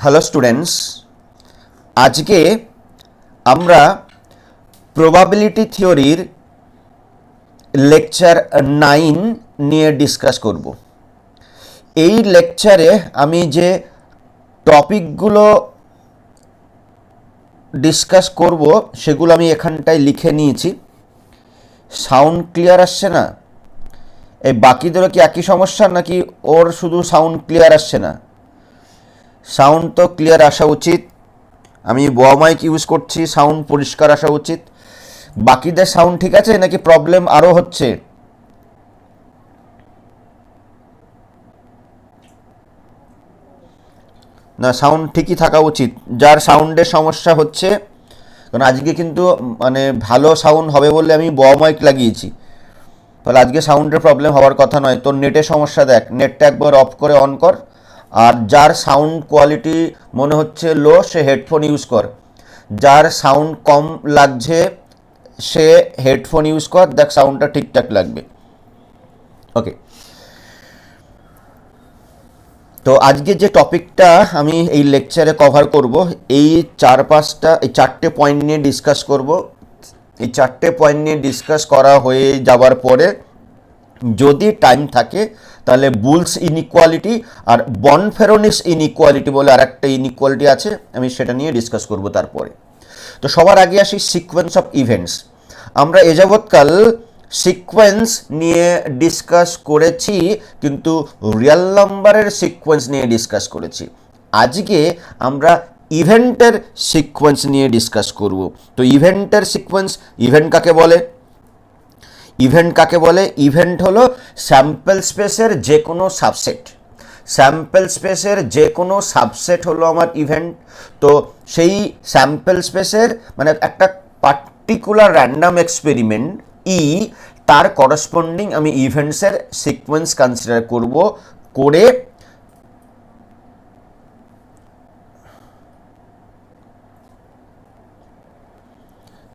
Hello students, আজকে আমরা probability থিওরির লেকচার 9 নিয়ে ডিসকাস করব। এই লেকচারে আমি যে টপিকগুলো ডিসকাস করব সেগুলো আমি এখানটায় লিখে নিয়েছি। সাউন্ড ক্লিয়ার আসছে না? এই বাকিদেরও কি একই সমস্যা, নাকি ওর শুধু সাউন্ড ক্লিয়ার আসছে না? সাউন্ড তো ক্লিয়ার আসা উচিত। আমি বয়া মাইক ইউজ করছি, সাউন্ড পরিষ্কার আসা উচিত। বাকিদের সাউন্ড ঠিক আছে নাকি প্রবলেম আরও হচ্ছে? না, সাউন্ড ঠিকই থাকা উচিত। যার সাউন্ডের সমস্যা হচ্ছে, কারণ আজকে কিন্তু মানে ভালো সাউন্ড হবে বলে আমি বয়া মাইক লাগিয়েছি, তাহলে আজকে সাউন্ডের প্রবলেম হওয়ার কথা নয়। তোর নেটের সমস্যা দেখ, নেটটা একবার অফ করে অন কর। আর যার সাউন্ড কোয়ালিটি মনে হচ্ছে লো, সে হেডফোন ইউজ কর। যার সাউন্ড কম লাগছে সে হেডফোন ইউজ কর, দেখ সাউন্ডটা ঠিকঠাক লাগবে। ওকে, তো আজকে যে টপিকটা আমি এই লেকচারে কভার করব, এই চারটে পয়েন্ট নিয়ে ডিসকাস করব। এই চারটে পয়েন্ট নিয়ে ডিসকাস করা হয়ে যাওয়ার পরে যদি টাইম থাকে তাহলে বুলস ইনইকুয়ালিটি আর বনফেরোনিস ইনইকুয়ালিটি বলে আর একটা ইনইকুয়ালিটি আছে, আমি সেটা নিয়ে ডিসকাস করব তারপরে। তো সবার আগে আসি সিকোয়েন্স অফ ইভেন্টস। আমরা এ যাবৎকাল সিকোয়েন্স নিয়ে ডিসকাস করেছি, কিন্তু রিয়েল নাম্বারের সিকোয়েন্স নিয়ে ডিসকাস করেছি। আজকে আমরা ইভেন্টের সিকোয়েন্স নিয়ে ডিসকাস করব। তো ইভেন্টের সিকোয়েন্স, ইভেন্ট কাকে বলে? ইভেন্ট হলো স্যাম্পল স্পেসের যে কোনো সাবসেট। স্যাম্পল স্পেসের যে কোনো সাবসেট হলো আমার ইভেন্ট। তো সেই স্যাম্পল স্পেসের মানে একটা পার্টিকুলার র্যান্ডাম এক্সপেরিমেন্ট তার করসপন্ডিং আমি ইভেন্টসের সিকোয়েন্স কনসিডার করে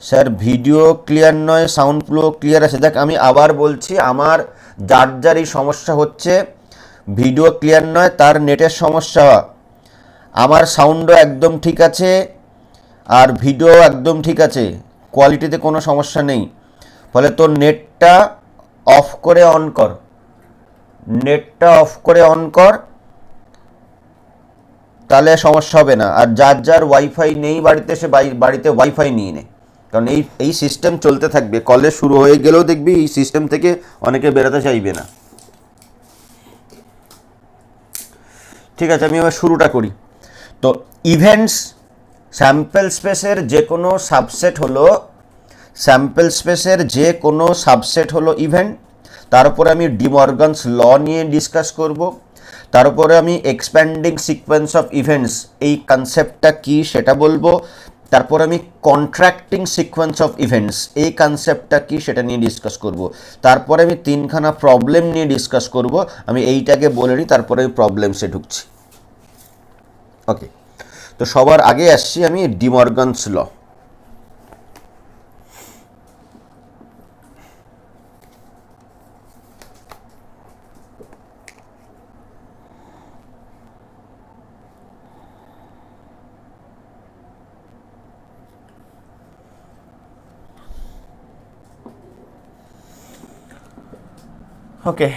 স্যার ভিডিও ক্লিয়ার নয়, সাউন্ড পুরো ক্লিয়ার আছে। দেখ আমি আবার বলছি, আমার যার এই সমস্যা হচ্ছে, ভিডিও ক্লিয়ার নয়, তার নেটের সমস্যা। আমার সাউন্ডও একদম ঠিক আছে আর ভিডিও একদম ঠিক আছে, কোয়ালিটিতে কোনো সমস্যা নেই। ফলে তোর নেটটা অফ করে অন কর, তাহলে সমস্যা হবে না। আর যার ওয়াইফাই নেই বাড়িতে, সে বাড়িতে ওয়াইফাই নিয়ে নে, কারণ এই সিস্টেম চলতে থাকবে। কলেজ শুরু হয়ে গেলেও দেখবি এই সিস্টেম থেকে অনেকে বেরোতে চাইবে না। ঠিক আছে, আমি এবার শুরুটা করি। তো ইভেন্টস স্যাম্পল স্পেসের যে কোনো সাবসেট হলো ইভেন্ট। তারপরে আমি ডিমর্গানস ল নিয়ে ডিসকাস করব। তারপরে আমি এক্সপ্যান্ডিং সিকোয়েন্স অফ ইভেন্টস, এই কনসেপ্টটা কি সেটা বলবো। তারপর আমি কন্ট্রাক্টিং সিকোয়েন্স অফ ইভেন্টস, এই কনসেপ্টটা কি সেটা নিয়ে ডিসকাস করব। তারপরে আমি 3খানা প্রবলেম নিয়ে ডিসকাস করব। আমি এইটাকে বলে নিই, তারপরে আমি প্রবলেমসে ঢুকছি। ওকে, তো সবার আগে আসছি আমি ডিমর্গানস ল। ওকে,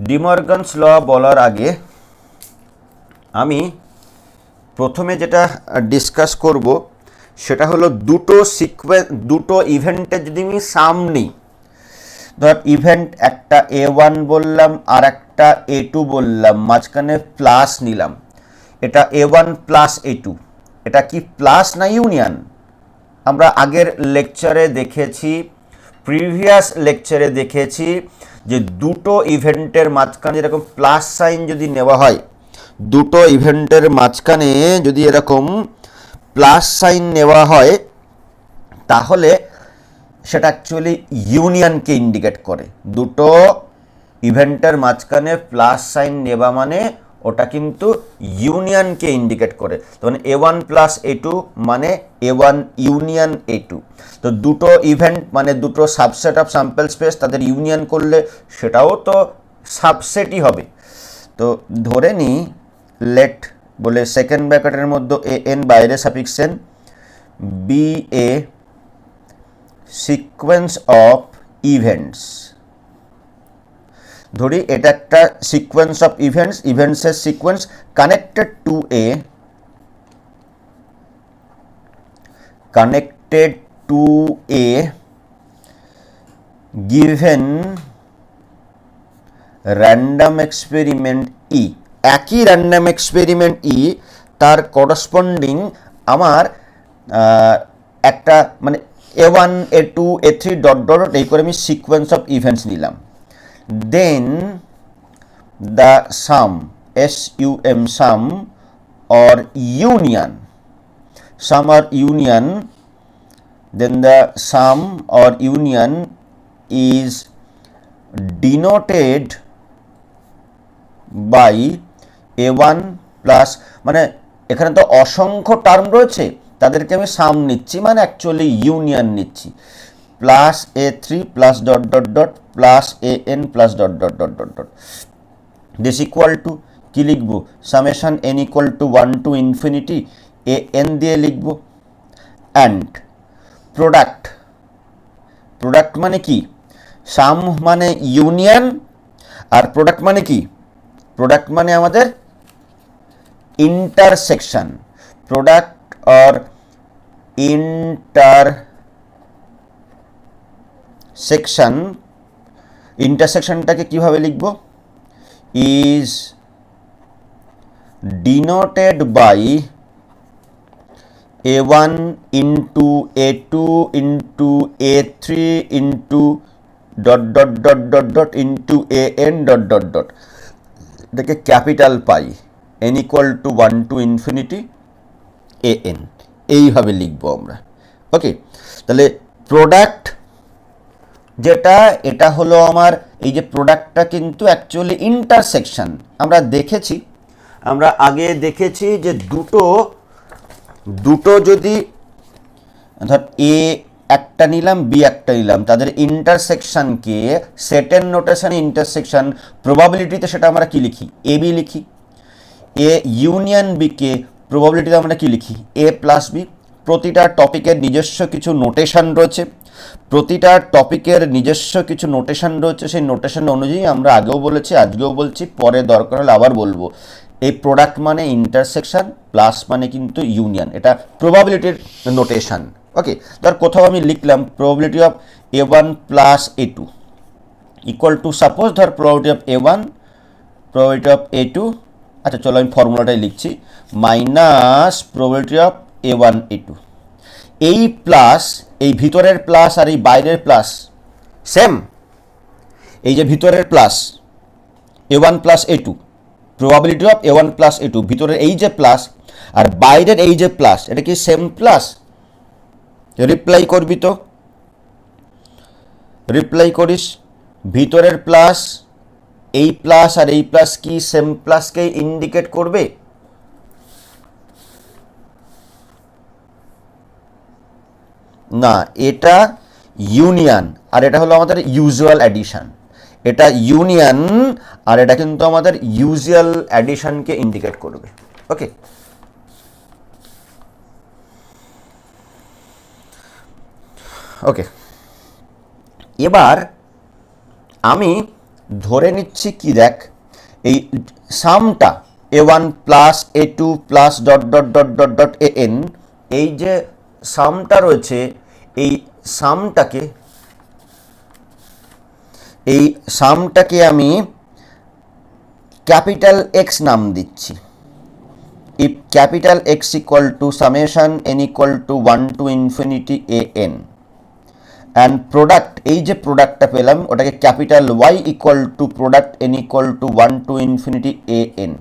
ডিমর্গানস ল বলার আগে আমি প্রথমে যেটা ডিসকাস করব সেটা হলো দুটো ইভেন্টের যদি আমি সাম নিই। ধর ইভেন্ট একটা A1 বললাম আর একটা A2 বললাম, মাঝখানে প্লাস নিলাম, এটা A1 প্লাস A2, এটা কি প্লাস না ইউনিয়ন? আমরা আগের লেকচারে দেখেছি, প্রিভিয়াস লেকচারে দেখেছি যে দুটো ইভেন্টের মাঝখানে এরকম প্লাস সাইন যদি নেওয়া হয়, দুটো ইভেন্টের মাঝখানে যদি এরকম প্লাস সাইন নেওয়া হয়, তাহলে সেটা অ্যাকচুয়ালি ইউনিয়নকে ইন্ডিকেট করে। দুটো ইভেন্টের মাঝখানে প্লাস সাইন নেওয়া মানে ওটা কিন্তু ইউনিয়নকে ইন্ডিকেট করে। তখন A1 প্লাস A2 মানে A1 ইউনিয়ন A2। তো দুটো ইভেন্ট মানে দুটো সাবসেট অফ স্যাম্পল স্পেস, তাদের ইউনিয়ন করলে সেটাও তো সাবসেটই হবে। তো ধরে নিই লেট বলে সেকেন্ড ব্র্যাকেটের মধ্যে AN বাইরে suffix n be a sequence of events. ধরি এটা একটা সিকোয়েন্স অফ ইভেন্টসের sequence connected to a given random experiment E. একই র্যান্ডম এক্সপেরিমেন্ট ই তার করসপন্ডিং আমার একটা মানে A1 A2 A3 dot dot এই করে আমি সিকোয়েন্স অফ ইভেন্টস নিলাম। Then the sum SUM sum or union, then the sum or union is denoted by A1 plus, মানে এখানে তো অসংখ্য টার্ম রয়েছে, তাদেরকে আমি সাম নিচ্ছি মানে অ্যাকচুয়ালি ইউনিয়ন নিচ্ছি, plus A3 plus dot dot dot plus AN plus dot dot dot dot dot this equal two কি লিখবো, summation n equal to 1 to infinity AN দিয়ে লিখবো। অ্যান্ড প্রোডাক্ট মানে কি, সাম মানে ইউনিয়ন আর প্রোডাক্ট মানে কি, প্রোডাক্ট মানে আমাদের ইন্টারসেকশন। প্রোডাক্ট অর ইন্টারসেকশনটাকে কিভাবে লিখবো, is denoted by A1 into A2 into A3 into dot dot dot dot dot into AN dot dot dot, এটাকে capital pi n equal to 1 to infinity AN, এইভাবে লিখবো আমরা। ওকে, তাহলে প্রোডাক্ট যেটা, এটা হলো আমার এই যে প্রোডাক্টটা কিন্তু অ্যাকচুয়ালি ইন্টারসেকশন। আমরা আগে দেখেছি যে দুটো যদি ধর এ একটা নিলাম বি একটা নিলাম, তাদের ইন্টারসেকশনকে সেটের নোটেশনে ইন্টারসেকশন প্রবাবিলিটিতে সেটা আমরা কি লিখি, এ বি লিখি। এ ইউনিয়ন বিকে প্রবাবিলিটিতে আমরা কি লিখি, এ প্লাস বি। প্রতিটা টপিকের নিজস্ব কিছু নোটেশন রয়েছে, সেই নোটেশন অনুযায়ী আমরা আগেও বলেছি, আজকেও বলছি, পরে দরকার হলে আবার বলবো। এই প্রোডাক্ট মানে ইন্টারসেকশন, প্লাস মানে কিন্তু ইউনিয়ন, এটা প্রবাবিলিটির নোটেশন। ওকে, ধর কোথাও আমি লিখলাম probability of A1 plus A2 equal to, suppose ধর probability of A1 probability of A2, আচ্ছা চলো আমি ফর্মুলাটাই লিখছি, minus probability of A1 A2। এই প্লাস, এই ভিতরের প্লাস আর এই বাইরের প্লাস সেম। এই যে ভিতরের plus A1 plus A2, probability of A1 plus A2, ভিতরের এই যে প্লাস আর বাইরের এই যে প্লাস, এটা কি সেম প্লাস? রিপ্লাই করবি তো, রিপ্লাই করিস। ভিতরের প্লাস, এই প্লাস আর এই প্লাস কি সেম প্লাসকে ইন্ডিকেট করবে? না, এটা ইউনিয়ন আর এটা হলো আমাদের ইউজুয়াল অ্যাডিশন। এটা ইউনিয়ন আর এটা কিন্তু আমাদের ইউজুয়াল অ্যাডিশনকে ইন্ডিকেট করবে। ওকে, ওকে, এবার আমি ধরে নিচ্ছি কি, দেখ এই সামটা A1 plus A2 plus dot dot dot dot dot AN, এই যে সামটা রয়েছে, এই সামটাকে আমি ক্যাপিটাল X নাম দিচ্ছি। If capital X equal to summation n equal to 1 to infinity AN, and product, এই যে প্রোডাক্টটা পেলাম ওটাকে capital Y equal to product n equal to 1 to infinity AN।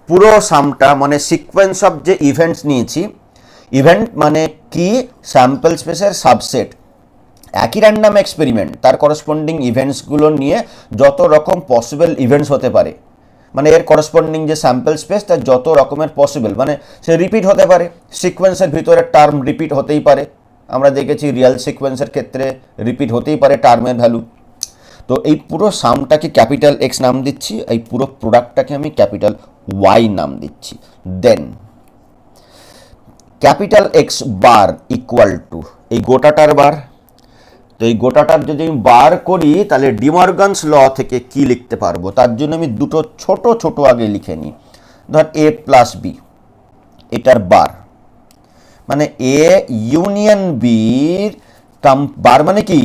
পুরো সামটা মানে সিকোয়েন্স অফ যে ইভেন্টস নিয়েছি, ইভেন্ট মানে কি, স্যাম্পল স্পেসের সাবসেট, একই র্যান্ডাম এক্সপেরিমেন্ট, তার করসপন্ডিং ইভেন্টসগুলো নিয়ে যত রকম পসিবল ইভেন্টস হতে পারে, মানে এর করসপন্ডিং যে স্যাম্পল স্পেস তার যত রকমের পসিবল, মানে সে রিপিট হতে পারে, সিকোয়েন্সের ভিতরে টার্ম রিপিট হতেই পারে, আমরা দেখেছি রিয়াল সিকোয়েন্সের ক্ষেত্রে রিপিট হতেই পারে টার্মের ভ্যালু। তো এই পুরো সামটাকে ক্যাপিটাল এক্স নাম দিচ্ছি, এই পুরো প্রোডাক্টটাকে আমি ক্যাপিটাল ওয়াই নাম দিচ্ছি। Then capital X bar equal to এই গোটাটার বার। তো এই গোটাটার যদি আমি বার করি তাহলে ডিমর্গানস ল থেকে কি লিখতে পারবো, তার জন্য আমি দুটো ছোট ছোট আগে লিখে নিই। ধর এ প্লাস বি, এটার বার মানে এ ইউনিয়ন বির বার মানে কি,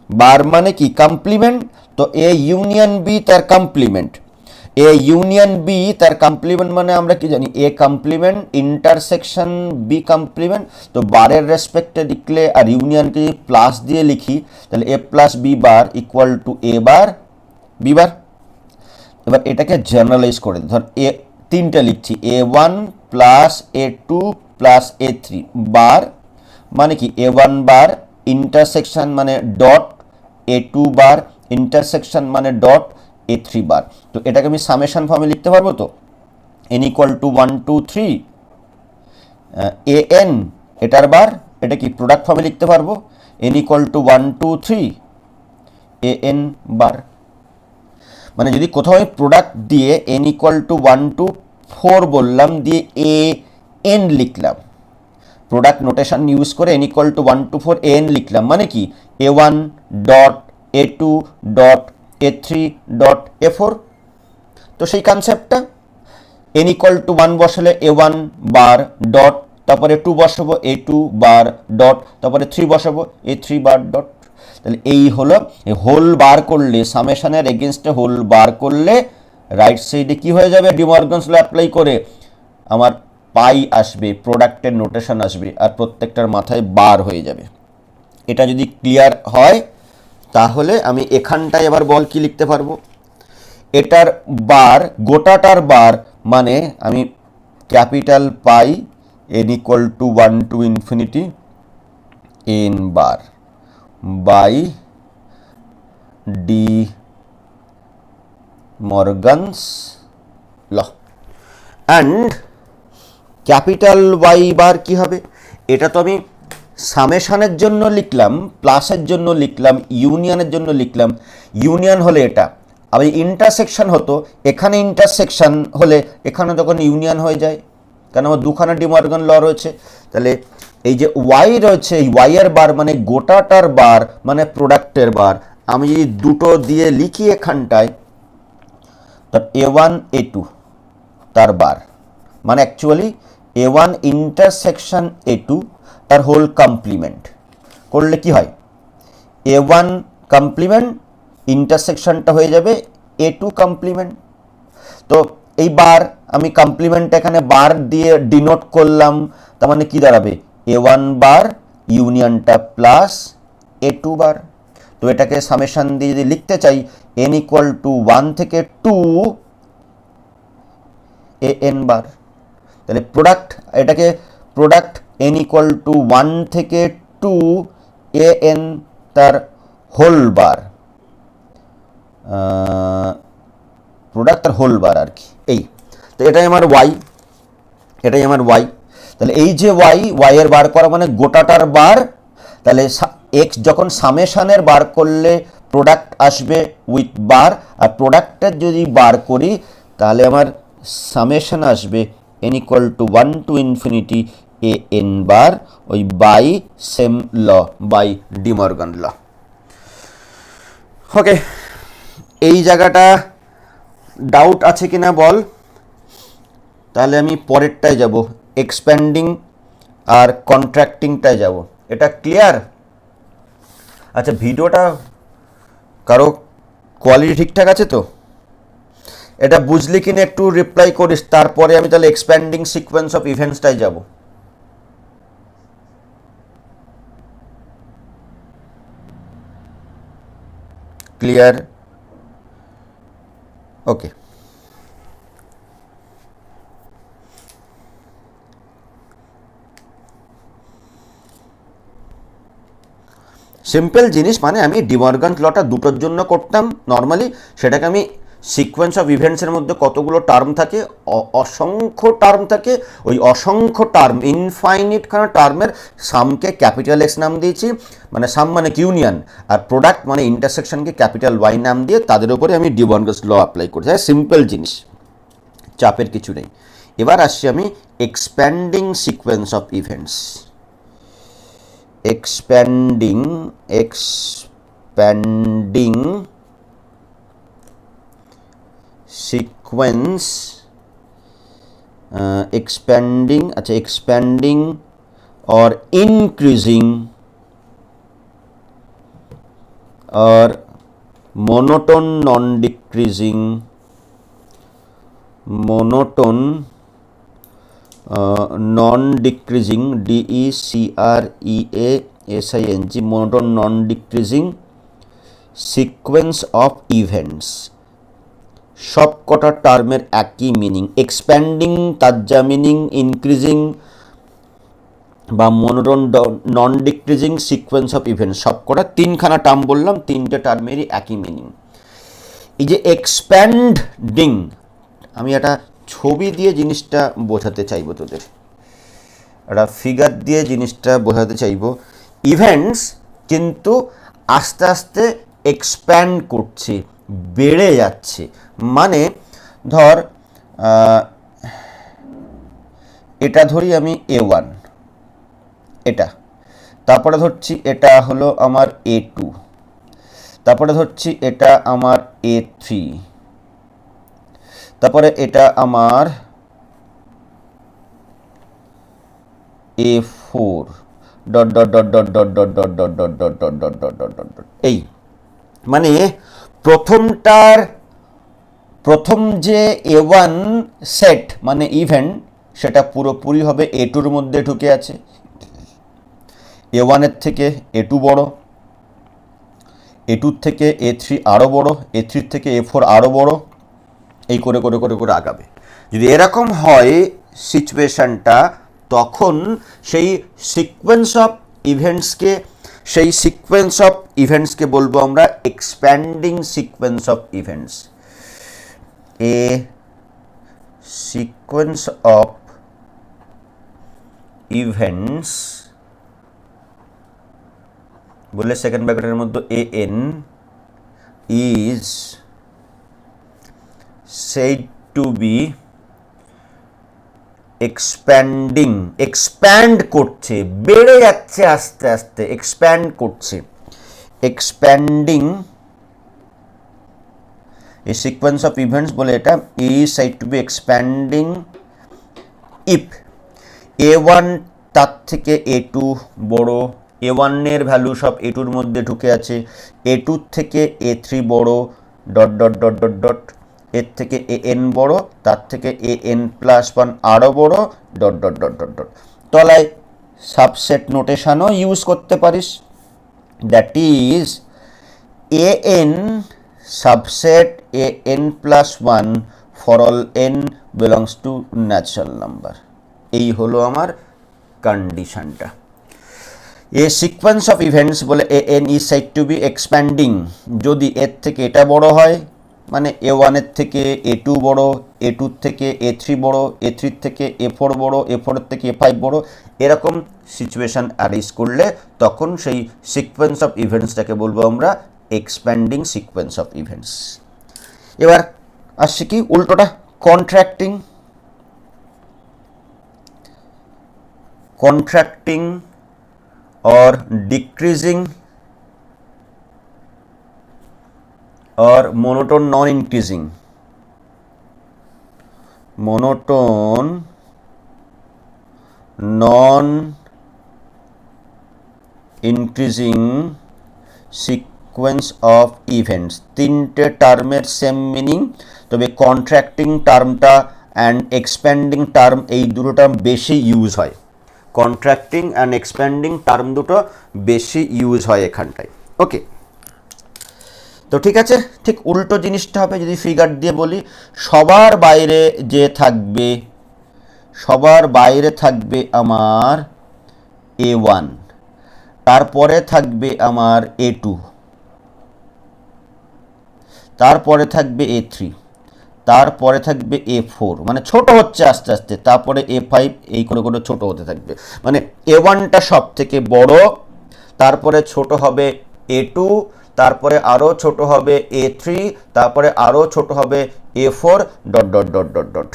বার মানে কি কমপ্লিমেন্ট। তো এ ইউনিয়ন বি তার কমপ্লিমেন্ট, এ ইউনিয়ন বি তার কমপ্লিমেন্ট মানে আমরা কি জানি, A complement intersection B complement. তো বারের রেসপেক্টে লিখলে আর ইউনিয়নকে প্লাস দিয়ে লিখি তাহলে A plus B bar equal to A bar B bar. এবার এটাকে জেনারেলাইজ করে ধর এ তিনটা লিখছি, A one plus A two plus A three bar মানে কি এ ওয়ান বার ইন্টারসেকশন মানে dot, A two bar intersection মানে ডট, এ থ্রি বার। তো এটাকে আমি সামেশন ফর্মে লিখতে পারবো। তো n equal to 1 2 3 A n এটার বার, এটা কি প্রোডাক্ট ফর্মে লিখতে পারবো, n equal to 1 2 3 A n bar. মানে যদি কোথাও আমি প্রোডাক্ট দিয়ে এন ইকুয়াল টু 1 2 4 বললাম দিয়ে এ এন লিখলাম, প্রোডাক্ট নোটেশন ইউজ করে n equal to 1 2 4 A n লিখলাম মানে কি A one dot A two dot A three dot A four. তো সেই কনসেপ্টটা এন ইকুয়াল টু 1 বসালে এ ওয়ান বার ডট, তারপরে 2 বসাবো এ টু বার ডট, তারপরে 3 বসাবো এ থ্রি বার ডট। তাহলে এই হলো হোল বার করলে, সামেশনের এগেনস্টে হোল বার করলে রাইট সাইডে কি হয়ে যাবে, ডিমর্গানস ল অ্যাপ্লাই করে আমার পাই আসবে, প্রোডাক্টের নোটেশন আসবে আর প্রত্যেকটার মাথায় বার হয়ে যাবে। এটা যদি ক্লিয়ার হয় তাহলে আমি এখানটায় এবার বল কি লিখতে পারবো, এটার বার গোটাটার বার মানে আমি capital pi n equal to 1 to infinity n bar by De Morgan's law. And capital Y bar কি হবে, এটা তো আমি সামেশনের জন্য লিখলাম, প্লাসের জন্য লিখলাম, ইউনিয়নের জন্য লিখলাম। ইউনিয়ন হলে এটা, আবার ইন্টারসেকশন হতো, এখানে ইন্টারসেকশন হলে এখানে তখন ইউনিয়ন হয়ে যায়, কারণ আমার দুখানা ডিমর্গান ল রয়েছে। তাহলে এই যে ওয়াই রয়েছে, এই ওয়াইয়ের বার মানে গোটাটার বার মানে প্রোডাক্টের বার, আমি যদি দুটো দিয়ে লিখি এখানটায় এ ওয়ান এ টু তার বার মানে actually A one intersection A two তার হোল কমপ্লিমেন্ট করলে কি হয়, এ ওয়ান কমপ্লিমেন্ট ইন্টারসেকশনটা হয়ে যাবে এ টু কমপ্লিমেন্ট। তো এই বার আমি কমপ্লিমেন্ট এখানে বার দিয়ে ডিনোট করলাম, তার মানে কি দাঁড়াবে এ one bar ইউনিয়নটা plus A two বার। তো এটাকে সামেশন দিয়ে যদি লিখতে চাই এন ইকুয়াল টু 1 থেকে 2 এ এন বার, তাহলে প্রোডাক্ট, এটাকে প্রোডাক্ট এন ইকুয়াল টু 1 থেকে 2 এ এন তার হোল বার, প্রোডাক্ট তার হোল বার আর কি। এই তো এটাই আমার ওয়াই, এটাই আমার ওয়াই। তাহলে এই যে ওয়াই এর বার করা মানে গোটাটার বার, তাহলে এক্স যখন সামেশনের বার করলে প্রোডাক্ট আসবে উইথ বার, আর প্রোডাক্টের যদি বার করি তাহলে আমার সামেশন আসবে n equal to 1 to infinity A n bar, ওই by same law, by De Morgan law. Okay, এই জায়গাটা ডাউট আছে কিনা বল, তাহলে আমি পরেরটায় যাব, এক্সপ্যান্ডিং আর কন্ট্রাক্টিংটায় যাব। এটা ক্লিয়ার? আচ্ছা, ভিডিওটা কারো কোয়ালিটি ঠিকঠাক আছে তো? এটা বুঝলি কিনা একটু রিপ্লাই করিস, তারপরে আমি তাহলে এক্সপ্যান্ডিং সিকোয়েন্স অফ ইভেন্টসটাই যাব। ক্লিয়ার? ওকে, সিম্পল জিনিস, মানে আমি ডিমর্গান লটা দুটোর জন্য করতাম নর্মালি, সেটাকে আমি সিকোয়েন্স অফ ইভেন্টসের মধ্যে কতগুলো টার্ম থাকে, অসংখ্য টার্ম থাকে। ওই অসংখ্য টার্ম, ইনফাইনিট খানা টার্মের সামকে ক্যাপিটাল এক্স নাম দিয়েছি, মানে সাম মানে ইউনিয়ন, আর প্রোডাক্ট মানে ইন্টারসেকশনকে ক্যাপিটাল ওয়াই নাম দিয়ে তাদের উপরে আমি ডি বর্নগস ল অ্যাপ্লাই করছি। হ্যাঁ, সিম্পল জিনিস, চাপের কিছু নেই। এবার আসছি আমি expanding sequence of events. expanding sequence expanding or increasing or monotone non-decreasing non-decreasing DECREASING monotone non-decreasing sequence of events। সব কটা টার্মের একই মিনিং, এক্সপ্যান্ডিং তার যা মিনিং, ইনক্রিজিং বা monotone non decreasing sequence of events, সব কটা তিনখানা টার্ম বললাম, তিনটে টার্মেরই একই মিনিং। এই যে এক্সপ্যান্ডিং, আমি একটা ছবি দিয়ে জিনিসটা বোঝাতে চাইবো তোদের, একটা ফিগার দিয়ে জিনিসটা বোঝাতে চাইবো। ইভেন্টস কিন্তু আস্তে আস্তে এক্সপ্যান্ড করছে, বেড়ে যাচ্ছে। মানে ধর এটা ধরি আমি A1, এটা, তারপরে ধরছি এটা হলো আমার A2, তারপরে ধরছি এটা আমার A3, তারপরে এটা আমার A4 dot dot dot dot dot dot dot dot dot dot dot dot dot dot dot dot. এই মানে প্রথম যে A1 সেট মানে ইভেন্ট, সেটা পুরোপুরি হবে A2-র মধ্যে ঢুকে আছে। A1-এর থেকে A2 বড়, A2-র থেকে A3 আরও বড়, A3-র থেকে A4 আরও বড়, এই করে করে করে করে আগাবে। যদি এরকম হয় সিচুয়েশনটা, তখন সেই সিকোয়েন্স অফ ইভেন্টসকে বলবো আমরা expanding sequence of events. A sequence of events বলে সেকেন্ড ব্র্যাকেটের মধ্যে AN is said to be expand করছে, বেড়ে যাচ্ছে আস্তে আস্তে, এক্সপ্যান্ড করছে। এক্সপ্যান্ডিং এই সিকোয়েন্স অফ ইভেন্টস বলে এটা is said to be expanding if A1 তার থেকে A2 বড়, A1 এর ভ্যালু সব A2-র মধ্যে ঢুকে আছে, A2 থেকে A3 বড় dot dot dot dot dot, এর থেকে AN বড়, তার থেকে AN+1 আরও বড় dot dot dot dot dot. তলায় সাবসেট নোটেশনও ইউজ করতে পারিস, that is AN subset AN+1 for all n belongs to natural number. এই হলো আমার কন্ডিশনটা। এ সিকোয়েন্স অফ ইভেন্টস বলে AN is said to be expanding যদি এর থেকে এটা বড় হয়, মানে A1-এর থেকে A2 বড়, A2-র থেকে A3 বড়, A3-র থেকে A4 বড়, A4-এর থেকে A5 বড়, এরকম সিচুয়েশান অ্যারাইজ করলে তখন সেই সিকোয়েন্স অফ ইভেন্টসটাকে বলবো আমরা এক্সপ্যান্ডিং সিকোয়েন্স অফ ইভেন্টস। এবার আসছে কি উল্টোটা, contracting or decreasing or monotone non-increasing sequence of events. তিনটে টার্মের সেম মিনিং, তবে কন্ট্রাক্টিং টার্মটা অ্যান্ড এক্সপ্যান্ডিং টার্ম এই দুটো টার্ম বেশি ইউজ হয়। কন্ট্রাক্টিং অ্যান্ড এক্সপ্যান্ডিং টার্ম দুটো বেশি ইউজ হয় এখানটায়। ওকে, তো ঠিক আছে, ঠিক উল্টো জিনিসটা হবে যদি ফিগার দিয়ে বলি। সবার বাইরে থাকবে আমার A1, তারপরে থাকবে আমার A2, তারপরে থাকবে A3, তারপরে থাকবে A4, মানে ছোট হচ্ছে আস্তে আস্তে, তারপরে A5, এই করে করে ছোট হতে থাকবে। মানে A1টা সব থেকে বড়, তারপরে ছোট হবে A2, তারপরে আরও ছোট হবে A3, তারপরে আরও ছোট হবে A4 dot dot dot dot dot.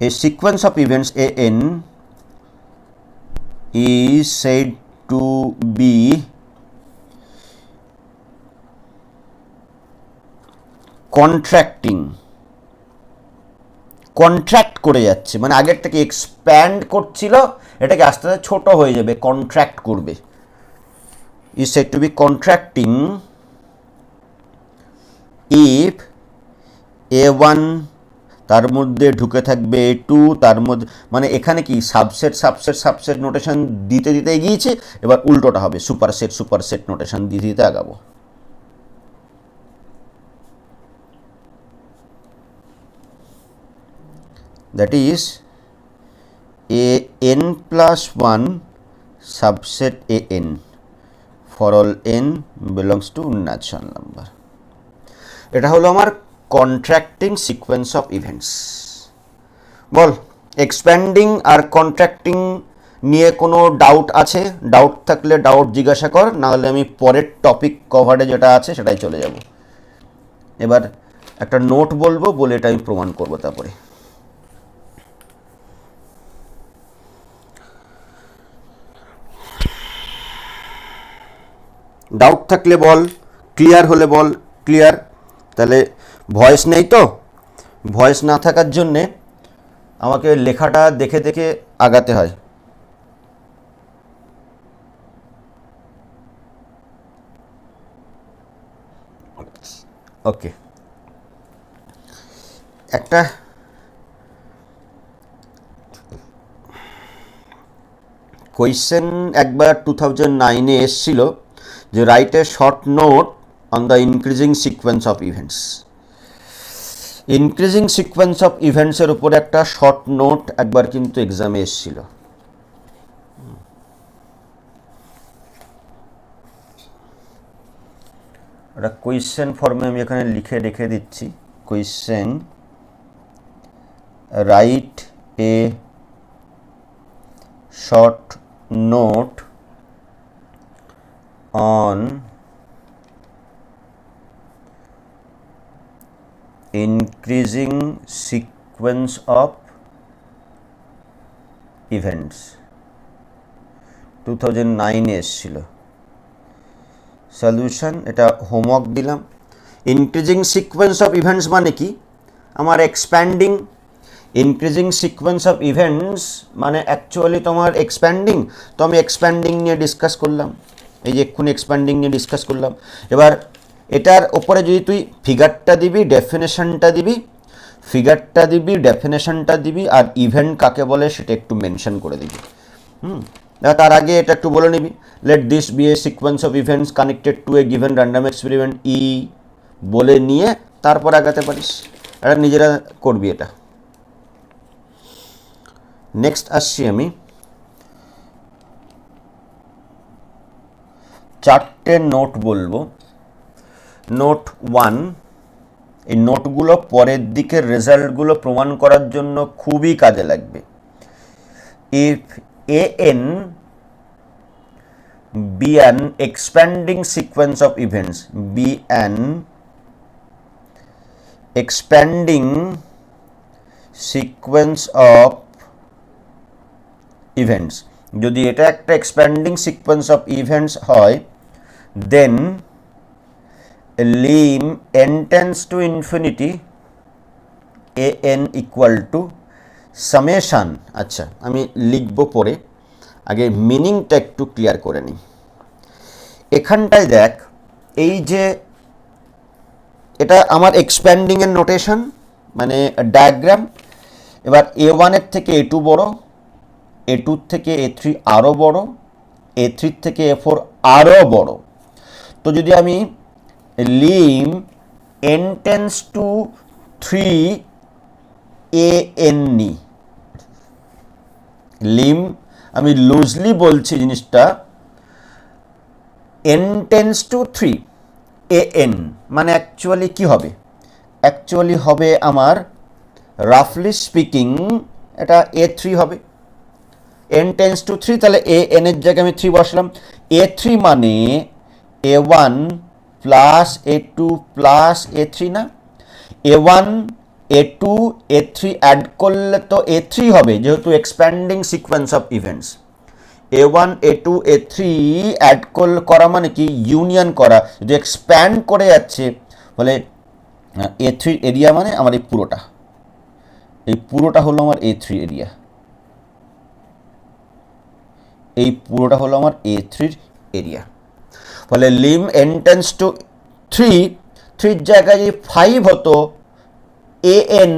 A sequence of events AN is said to be contract করে যাচ্ছে, মানে আগের থেকে এক্সপ্যান্ড করছিল, এটাকে আস্তে আস্তে ছোট হয়ে যাবে, কন্ট্রাক্ট করবে। Is said to be contracting if A1 তার মধ্যে ঢুকে থাকবে A2, তার মধ্যে, মানে এখানে কি সাবসেট সাবসেট সাবসেট নোটেশন দিতে দিতে এগিয়েছে, এবার উল্টোটা হবে, সুপারসেট নোটেশন দিতে দিতে আগাবো। That is AN plus 1 subset AN for all n belongs to natural number. এটা হলো আমার কন্ট্রাক্টিং সিকোয়েন্স অফ ইভেন্টস। বল, এক্সপ্যান্ডিং আর কন্ট্রাক্টিং নিয়ে কোনো ডাউট আছে? ডাউট থাকলে ডাউট জিজ্ঞাসা কর, নাহলে আমি পরের টপিক কভারে যেটা আছে সেটাই চলে যাব। এবার একটা নোট বলবো, বলে এটা আমি প্রমাণ করবো তারপরে। ডাউট থাকলে বল, ক্লিয়ার হলে বল ক্লিয়ার। তাহলে ভয়েস নেই তো, ভয়েস না থাকার জন্যে আমাকে লেখাটা দেখে দেখে আগাতে হয়। ওকে, একটা কোয়েশ্চেন একবার 2009-এ এসছিল যে write a short note on the increasing sequence of events. Increasing sequence of ইভেন্টসের উপরে একটা শর্ট নোট একবার কিন্তু এক্সামে এসছিল। একটা কোয়েশ্চেন ফর্মে আমি এখানে লিখে রেখে দিচ্ছি। Question, right a short note on increasing sequence of events, 2009 এসেছিল। সলিউশন, এটা হোমওয়ার্ক দিলাম। ইনক্রিজিং সিকোয়েন্স অফ ইভেন্টস মানে কি? আমার expanding. Increasing sequence of events মানে অ্যাকচুয়ালি তোমার এক্সপ্যান্ডিং। তো আমি এক্সপ্যান্ডিং নিয়ে ডিসকাস করলাম, এই যে এক্ষুনি এক্সপ্যান্ডিং নিয়ে ডিসকাস করলাম। এবার এটার ওপরে যদি তুই ফিগারটা দিবি, ডেফিনেশনটা দিবি, ফিগারটা দিবি, ডেফিনেশনটা দিবি, আর ইভেন্ট কাকে বলে সেটা একটু মেনশন করে দিবি। তার আগে এটা একটু বলে নিবি, let this be a sequence of events connected to a given random experiment E, বলে নিয়ে তারপর আগাতে পারিস। এটা নিজেরা করবি এটা। নেক্সট আসছি আমি, চারটে নোট বলবো। নোট 1, এই নোটগুলো পরের দিকের রেজাল্টগুলো প্রমাণ করার জন্য খুবই কাজে লাগবে। If AN be an expanding sequence of events, be an expanding sequence of events, যদি এটা একটা এক্সপ্যান্ডিং সিকোয়েন্স অফ ইভেন্টস হয়, দেন lim n tends to infinity an equal to summation। আচ্ছা, আমি লিখবো পরে, আগে মিনিংটা একটু ক্লিয়ার করে নিই। এখানটায় দেখ, এই যে এটা আমার এক্সপ্যান্ডিংয়ের নোটেশন, মানে ডায়াগ্রাম। এবার A1-এর থেকে A2 বড়, A2 থেকে A3 আরও বড়, A3 থেকে A4 আরও বড়। তো যদি আমি lim n tends to 3 an নিই, লিম আমি লুজলি বলছি জিনিসটা n টেন্স টু 3 an মানে অ্যাকচুয়ালি কি হবে, অ্যাকচুয়ালি হবে আমার রাফলি স্পিকিং এটা a3 হবে। n টেন্স টু 3 তাহলে an এর জায়গায় আমি 3 বসালাম। a3 মানে a1 plus a2 plus a3 না, a1 a2 a3 অ্যাড করলে তো a3 হবে, যেহেতু expanding sequence of events. a1 a2 a3 add করা মানে কি ইউনিয়ন করা, যদি এক্সপ্যান্ড করে যাচ্ছে ফলে a3 এরিয়া মানে আমার এই পুরোটা হলো আমার a3 এরিয়া, এই পুরোটা হলো আমার a3 এরিয়া। ফলে লিম n টেন্স টু 3 জায়গায় যদি 5 হতো an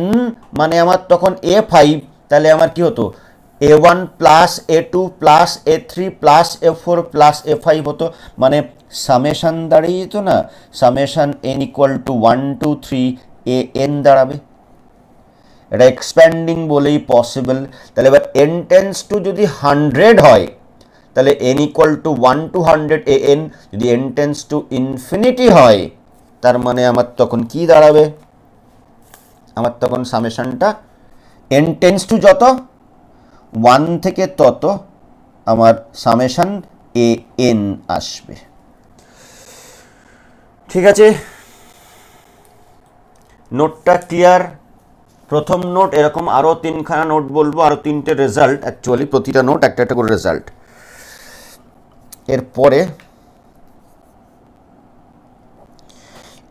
মানে আমার তখন a5, তাহলে আমার কি হতো a1 plus a2 plus a3 plus a4 plus a5 হতো, মানে সামেশান দাঁড়িয়ে যেত না, summation n equal to 1 2 3 an দাঁড়াবে। এটা এক্সপ্যান্ডিং বলেই পসিবল। তাহলে এবার n টেন্স টু যদি 100 হয় তাহলে n equal to 1 to 100 an, যদি n টেন্স টু ইনফিনিটি হয় তার মানে আমার তখন কি দাঁড়াবে, আমার তখন সামেশনটা n টেন্স টু যত 1 থেকে তত আমার সামেশন an আসবে। ঠিক আছে, নোটটা ক্লিয়ার? প্রথম নোট এরকম আরও 3খানা নোট বলবো, আরও 3টে রেজাল্ট, অ্যাকচুয়ালি প্রতিটা নোট একটা একটা করে রেজাল্ট। এরপরে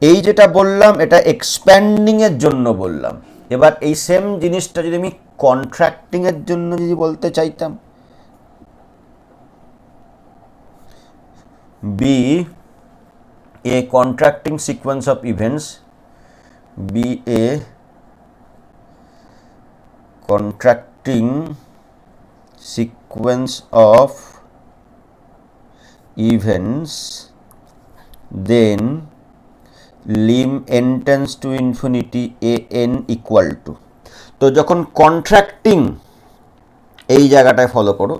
এই যেটা বললাম এটা এক্সপ্যান্ডিংয়ের জন্য বললাম। এবার এই সেম জিনিসটা যদি আমি কন্ট্রাক্টিংয়ের জন্য যদি বলতে চাইতাম, be a contracting sequence of events, be a contracting sequence of events, then lim n tends to infinity an equal to, তো যখন কন্ট্রাক্টিং এই জায়গাটায় ফলো করো,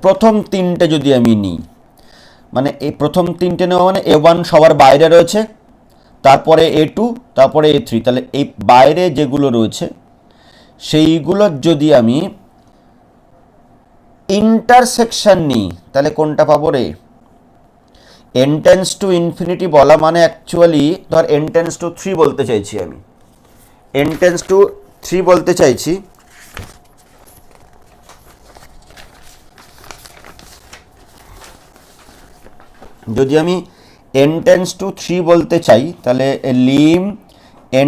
প্রথম 3টে যদি আমি নিই, মানে এই প্রথম 3টে নেওয়া মানে a1 সবার বাইরে রয়েছে, তারপরে a2, তারপরে a3, তাহলে এই বাইরে যেগুলো রয়েছে সেইগুলোর যদি আমি ইন্টারসেকশন নিই তাহলে কোনটা পাবো রে? n টেন্স টু ইনফিনিটি বলা মানে অ্যাকচুয়ালি ধর n টেন্স টু 3 বলতে চাইছি, আমি n টেন্স টু 3 বলতে চাইছি, যদি আমি n টেন্স টু 3 বলতে চাই তাহলে lim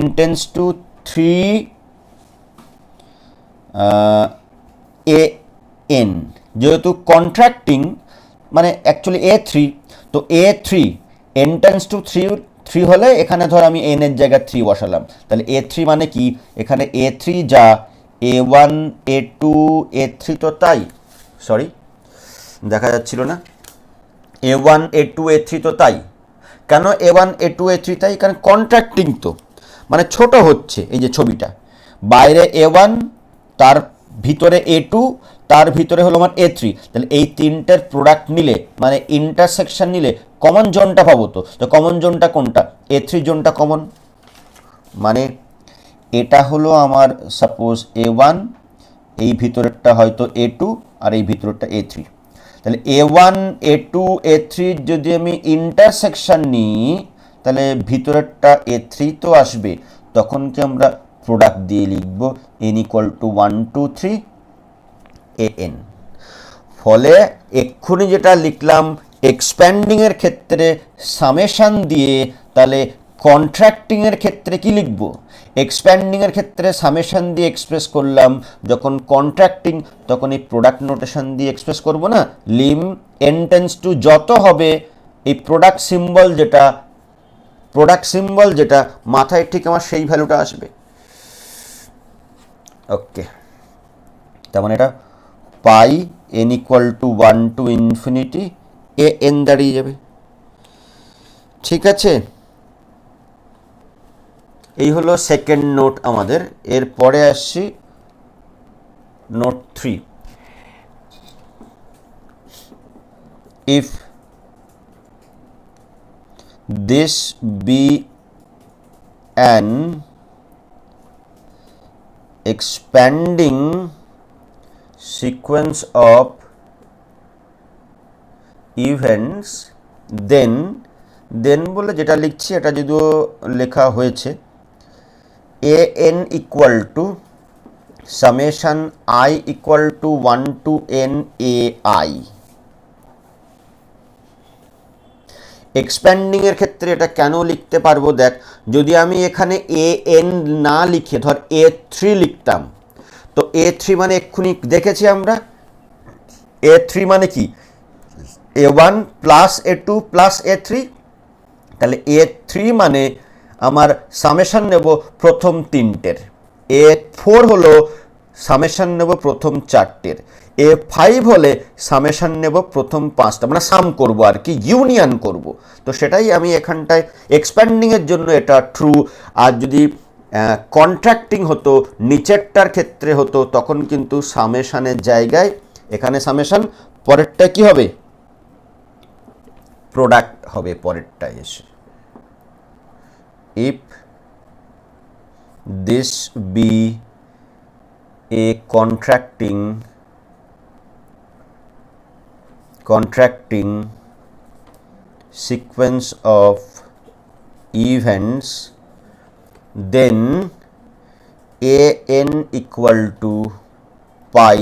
n tends to 3 an, যেহেতু কন্ট্রাক্টিং মানে অ্যাকচুয়ালি a3, তো a3 n টেন্স টু 3 হলে এখানে ধর আমি n এর জায়গায় 3 বসালাম, তাহলে a3 মানে কি এখানে a3 যা a1 a2 a3 তো তাই, সরি দেখা যাচ্ছিল না, a1 a2 a3 তো তাই। কেন a1 a2 a3 তাই? কারণ কন্ট্রাক্টিং তো মানে ছোট হচ্ছে, এই যে ছবিটা বাইরে a1 তার ভিতরে a2 তার ভিতরে হলো আমার a3, তাহলে এই তিনটের প্রোডাক্ট নিলে মানে ইন্টারসেকশন নিলে কমন জোনটা পাবো। তো কমন জোনটা কোনটা? a3 জোনটা কমন, মানে এটা হলো আমার সাপোজ a1, এই ভিতরেরটা হয়তো a2 আর এই ভিতরেরটা a3, তাহলে a1 a2 a3 যদি আমি ইন্টারসেকশন নিই তাহলে ভিতরেরটা a3 তো আসবে, তখন কি আমরা প্রোডাক্ট দিয়ে লিখব n ইকুয়াল টু 1 2 3 an। ফলে এক্ষুনি যেটা লিখলাম এক্সপ্যান্ডিংয়ের ক্ষেত্রে সামেশান দিয়ে, তাহলে কন্ট্রাক্টিংয়ের ক্ষেত্রে কি লিখব? এক্সপ্যান্ডিংয়ের ক্ষেত্রে সামেশান দিয়ে এক্সপ্রেস করলাম, যখন কন্ট্রাক্টিং তখন এই প্রোডাক্ট নোটেশন দিয়ে এক্সপ্রেস করব না, লিম n টেন্স টু যত হবে এই প্রোডাক্ট সিম্বল যেটা মাথায় ঠিক আমার সেই ভ্যালুটা আসবে। ওকে, তার মানে এটা পাই n equal to 1 to infinity an দাঁড়িয়ে যাবে। ঠিক আছে, এই হলো সেকেন্ড নোট আমাদের। এরপরে আসছি note 3। if this be an expanding sequence of events then বলে যেটা লিখছি এটা যদিও লেখা হয়েছে an equal to summation I equal to 1 to n ai expanding এর ক্ষেত্রে এটা কেন লিখতে পারবো দেখ, যদি আমি এখানে an না লিখে ধর a3 লিখতাম, তো a3 মানে এক্ষুনি দেখেছি আমরা a3 মানে কি a1 plus a2 plus a3, তাহলে a3 মানে আমার সামেশন নেব প্রথম তিনটের, a4 হলো সামেশন নেব প্রথম চারটের, a5 হলে সামেশন নেব প্রথম পাঁচটা, মানে সাম করব আর কি, ইউনিয়ন করব। তো সেটাই আমি এখানটায় এক্সপ্যান্ডিংয়ের জন্য এটা ট্রু। আর যদি কন্ট্রাক্টিং হতো নিচেরটার ক্ষেত্রে হতো তখন কিন্তু সামেশনের জায়গায় এখানে সামেশন, পরেরটা কি হবে প্রোডাক্ট হবে পরেরটায় এসে। if this be a contracting sequence of events then an equal to pi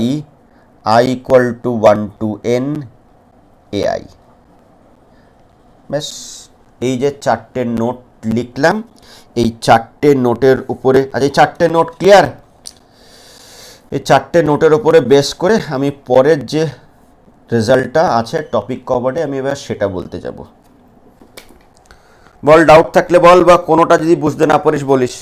I equal to 1 to n ai। ব্যাস, এই যে চারটে নোট লিখলাম, এই চারটে নোটের উপরে, আজ এই চারটে নোট ক্লিয়ার, এই চারটে নোটের উপরে বেস করে আমি পরের যে রেজাল্টটা আছে টপিক কভারে আমি এবার সেটা বলতে যাব। বল, ডাউট থাকলে বল, বা কোনোটা যদি বুঝতে না পারিস বলিস।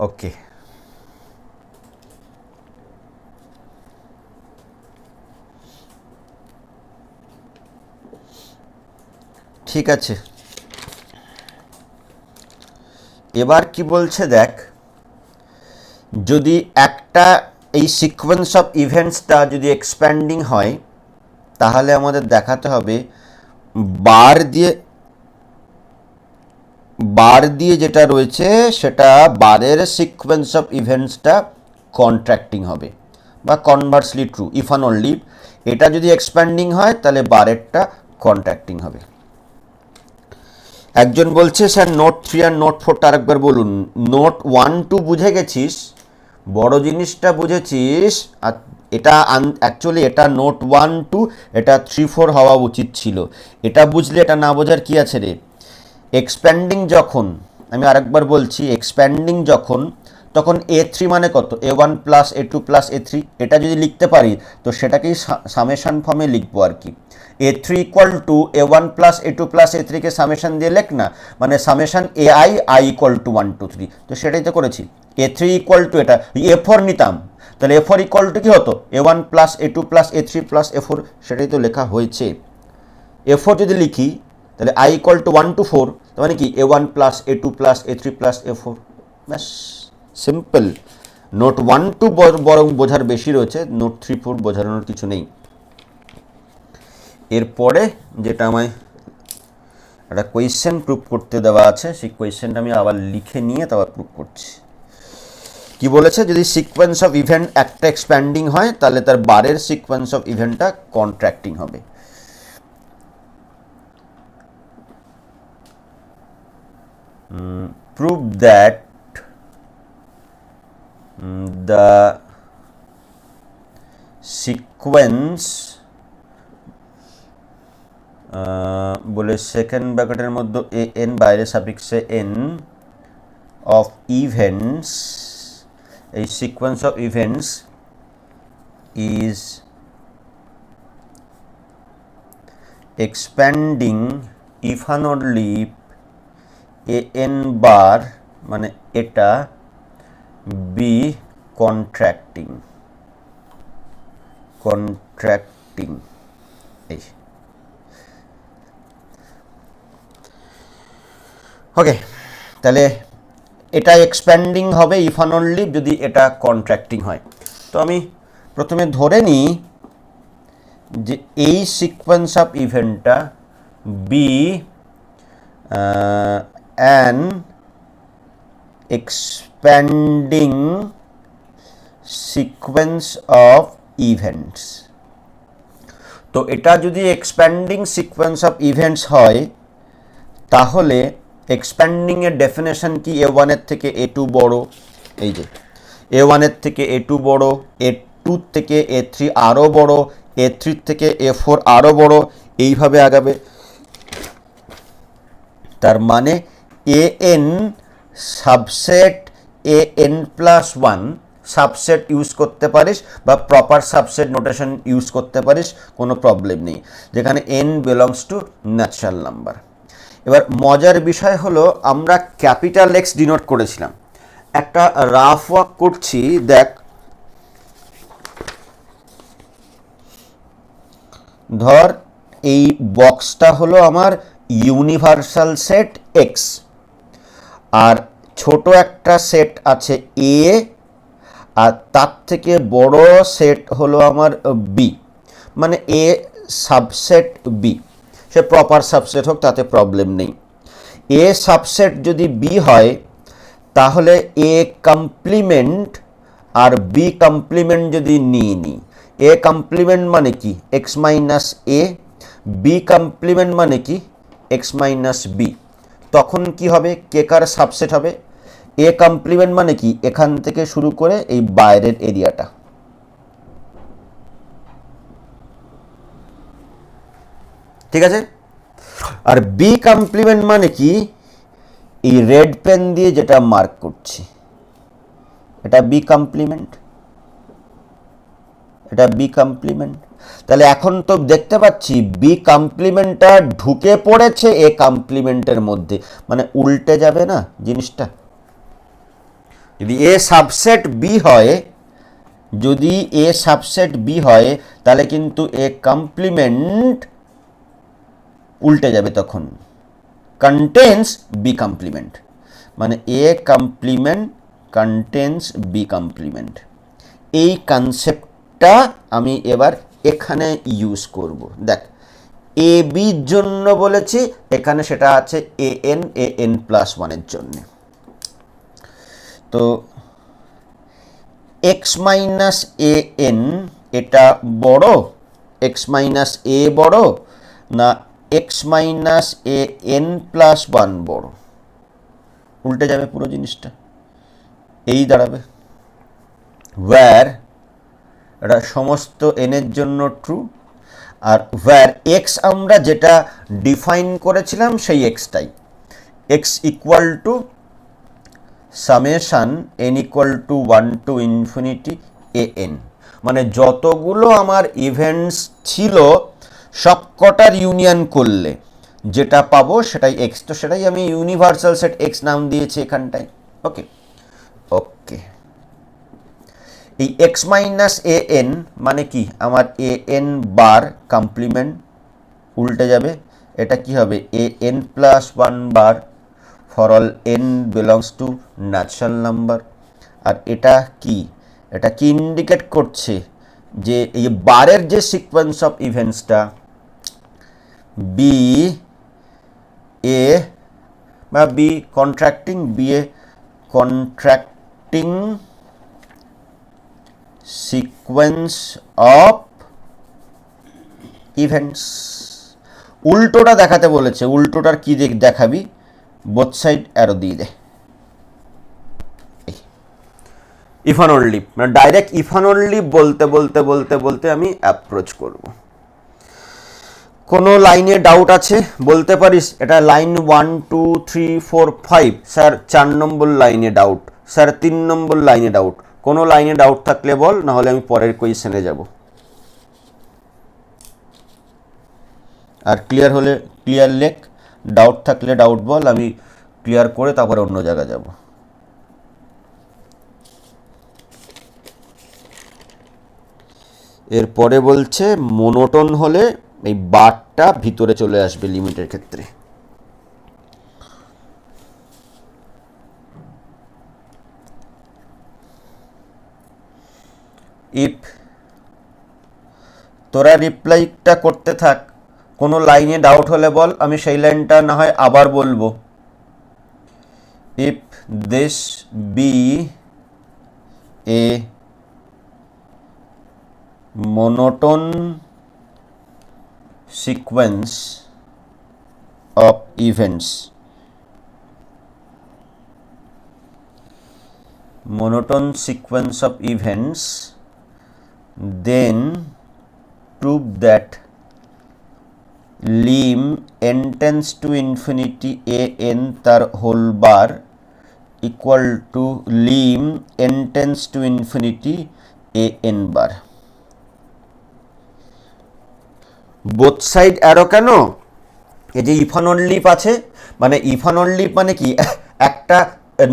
ওকে, ঠিক আছে। এবার কি বলছে দেখ, যদি একটা এই সিকোয়েন্স অফ ইভেন্টসটা যদি এক্সপ্যান্ডিং হয় তাহলে আমাদের দেখাতে হবে বার দিয়ে যেটা রয়েছে সেটা বারের সিকোয়েন্স অফ ইভেন্টসটা কন্ট্রাক্টিং হবে, বা conversely true if and only এটা যদি এক্সপ্যান্ডিং হয় তাহলে বারেরটা কন্ট্রাক্টিং হবে। একজন বলছে স্যার নোট 3 আর নোট 4টা আরেকবার বলুন। নোট 1 2 বুঝে গেছিস, বড় জিনিসটা বুঝেছিস, আর এটা অ্যাকচুয়ালি এটা নোট 1 2 এটা 3 4 হওয়া উচিত ছিল। এটা বুঝলে এটা না বোঝার কি আছে রে। এক্সপ্যান্ডিং যখন, আমি আরেকবার বলছি, এক্সপ্যান্ডিং যখন তখন a3 মানে কত, a1 plus a2 plus a3, এটা যদি লিখতে পারি তো সেটাকেই সামেশন ফর্মে লিখবো আর কি। a3 equal to a1 plus a2 plus a3 K summation দিয়ে লেখ না, মানে summation ai i equal to 1 2 3, তো সেটাই তো করেছি। a3 ইকুয়াল টু এটা a4 নিতাম, তাহলে a4 ইকুয়াল টু কী হতো, a1 plus a2 plus a3 plus a4, সেটাই তো লেখা হয়েছে। a4 যদি লিখি তাহলে i ইকুয়াল টু 1 to 4, তার মানে কি a1 plus a2 plus a3 plus a4, ব্যাস সিম্পল। নোট 1 2 বরং বোঝার বেশি রয়েছে, নোট 3 4 বোঝানোর কিছু নেই। এরপরে যেটা আমায় একটা কোয়েশ্চেন প্রুভ করতে দেওয়া আছে, সেই কোয়েশ্চেনটা আমি আবার লিখে নিয়ে তারপর প্রুভ করছি। কি বলেছে, যদি সিকোয়েন্স অফ ইভেন্ট একটা এক্সপ্যান্ডিং হয় তাহলে তার বারের সিকোয়েন্স অফ ইভেন্টটা কন্ট্রাক্টিং হবে। Prove that the sequence বলে সেকেন্ড ব্র্যাকেটের মধ্যে an বাইরে সাফিক্সে n অফ ইভেন্টস, এই sequence of events is expanding if and only an বার মানে এটা বি কন্ট্রাক্টিং, কন্ট্রাক্টিং। এই ওকে, তাহলে এটা এক্সপ্যান্ডিং হবে ইফ অ্যান্ড অনলি যদি এটা কন্ট্রাক্টিং হয়। তো আমি প্রথমে ধরে নিই যে এই সিকোয়েন্স অফ ইভেন্টটা be an expanding sequence of events. তো এটা যদি এক্সপ্যান্ডিং সিকোয়েন্স অফ ইভেন্টস হয় তাহলে এক্সপ্যান্ডিংয়ের ডেফিনেশন কি A1 এর থেকে A2 বড়, এই যে A1 এর থেকে A2 বড়, A2 থেকে A3 আরও বড়, A3 থেকে A4 আরও বড়, এইভাবে আগাবে। তার মানে AN subset AN+1 subset use করতে পারিস বা প্রপার সাবসেট নোটেশন ইউজ করতে পারিস, কোনো প্রবলেম নেই, যেখানে n belongs to natural number. এবার মজার বিষয় হলো আমরা ক্যাপিটাল এক্স ডিনোট করেছিলাম। একটা রাফ ওয়ার্ক করছি, দেখ ধর এই বক্সটা হলো আমার ইউনিভার্সাল সেট এক্স, আর ছোট একটা সেট আছে এ, আর তার থেকে বড় সেট হলো আমার বি, মানে এ সাবসেট বি, সে প্রপার সাবসেট হোক তাতে প্রবলেম নেই। এ সাবসেট যদি বি হয় তাহলে এ কমপ্লিমেন্ট আর বি কমপ্লিমেন্ট যদি নিই, এ কমপ্লিমেন্ট মানে কি x minus A, B complement মানে কি এক্স মাইনাস বি, তখন কি হবে কে কার সাবসেট হবে? এ কমপ্লিমেন্ট মানে কি এখান থেকে শুরু করে এই বাইরের এরিয়াটা, ঠিক আছে? আর বি কমপ্লিমেন্ট মানে কি এই রেড পেন দিয়ে যেটা মার্ক করছি এটা বি কমপ্লিমেন্ট, এটা বি কমপ্লিমেন্ট। তাহলে এখন তো দেখতে পাচ্ছি বি কমপ্লিমেন্টটা ঢুকে পড়েছে এ কমপ্লিমেন্টের মধ্যে, মানে উল্টে যাবে না জিনিসটা। যদি এ সাবসেট বি হয়, যদি এ সাবসেট বি হয় তাহলে কিন্তু এ কমপ্লিমেন্ট উল্টে যাবে, তখন কন্টেন্স বি কমপ্লিমেন্ট, মানে A complement contains B complement. এই কনসেপ্টটা আমি এবার এখানে ইউজ করব। দেখ এ বির জন্য বলেছি, এখানে সেটা আছে AN+1 জন্য। তো x মাইনাস AN এটা বড়, x মাইনাস A বড় না x মাইনাস AN+1 বড়? উল্টে যাবে পুরো জিনিসটা, এই দাঁড়াবে ওয়্যার এটা সমস্ত n এর জন্য ট্রু, আর ওয়্যার x আমরা যেটা ডিফাইন করেছিলাম সেই xটাই, x equal to summation n equal to 1 to infinity AN, মানে যতগুলো আমার ইভেন্টস ছিল সবকটার ইউনিয়ন করলে যেটা পাবো সেটাই x, তো সেটাই আমি ইউনিভার্সাল সেট x নাম দিয়েছি এখানটায়। ওকে ওকে, এই x মাইনাস AN মানে কি আমার AN বার কমপ্লিমেন্ট উল্টে যাবে, এটা কি হবে AN+1 bar for all n belongs to natural number. আর এটা কি, এটা কি ইন্ডিকেট করছে যে এই বারের যে সিকোয়েন্স অফ ইভেন্টসটা বি এ বা be contracting, be a contracting sequence of events. উল্টোটা দেখাতে বলেছে, উল্টোটার কি দেখাবি, বোথ সাইড অ্যারো দিয়ে দে, ইফ অ্যান্ড অনলি, মানে ডাইরেক্ট ইফ অ্যান্ড অনলি বলতে বলতে বলতে বলতে আমি অ্যাপ্রোচ করব। কোনো লাইনে ডাউট আছে বলতে পারিস, এটা লাইন 1 2 3 4 5 স্যার 4 নম্বর লাইনে ডাউট, স্যার 3 নম্বর লাইনে ডাউট, কোনো লাইনে ডাউট থাকলে বল, নাহলে আমি পরের কোয়েশ্চেনে যাব। আর ক্লিয়ার হলে ক্লিয়ার লেখ, ডাউট থাকলে ডাউট বল, আমি ক্লিয়ার করে তারপরে অন্য জায়গায় যাব। এরপরে বলছে মোনোটোন হলে এই বারটা ভিতরে চলে আসবে লিমিটের ক্ষেত্রে। ইফ তোরা রিপ্লাইটা করতে থাক, কোনো লাইনে ডাউট হলে বল, আমি সেই লাইনটা না হয় আবার বলবো। If this be a monotone sequence of events, monotone sequence of events, then prove that lim n tends to infinity a n tar whole bar equal to lim n tends to infinity a n bar. Both side arrow কেন? এই যে if and lip আছে, মানে if and lip মানে কি, একটা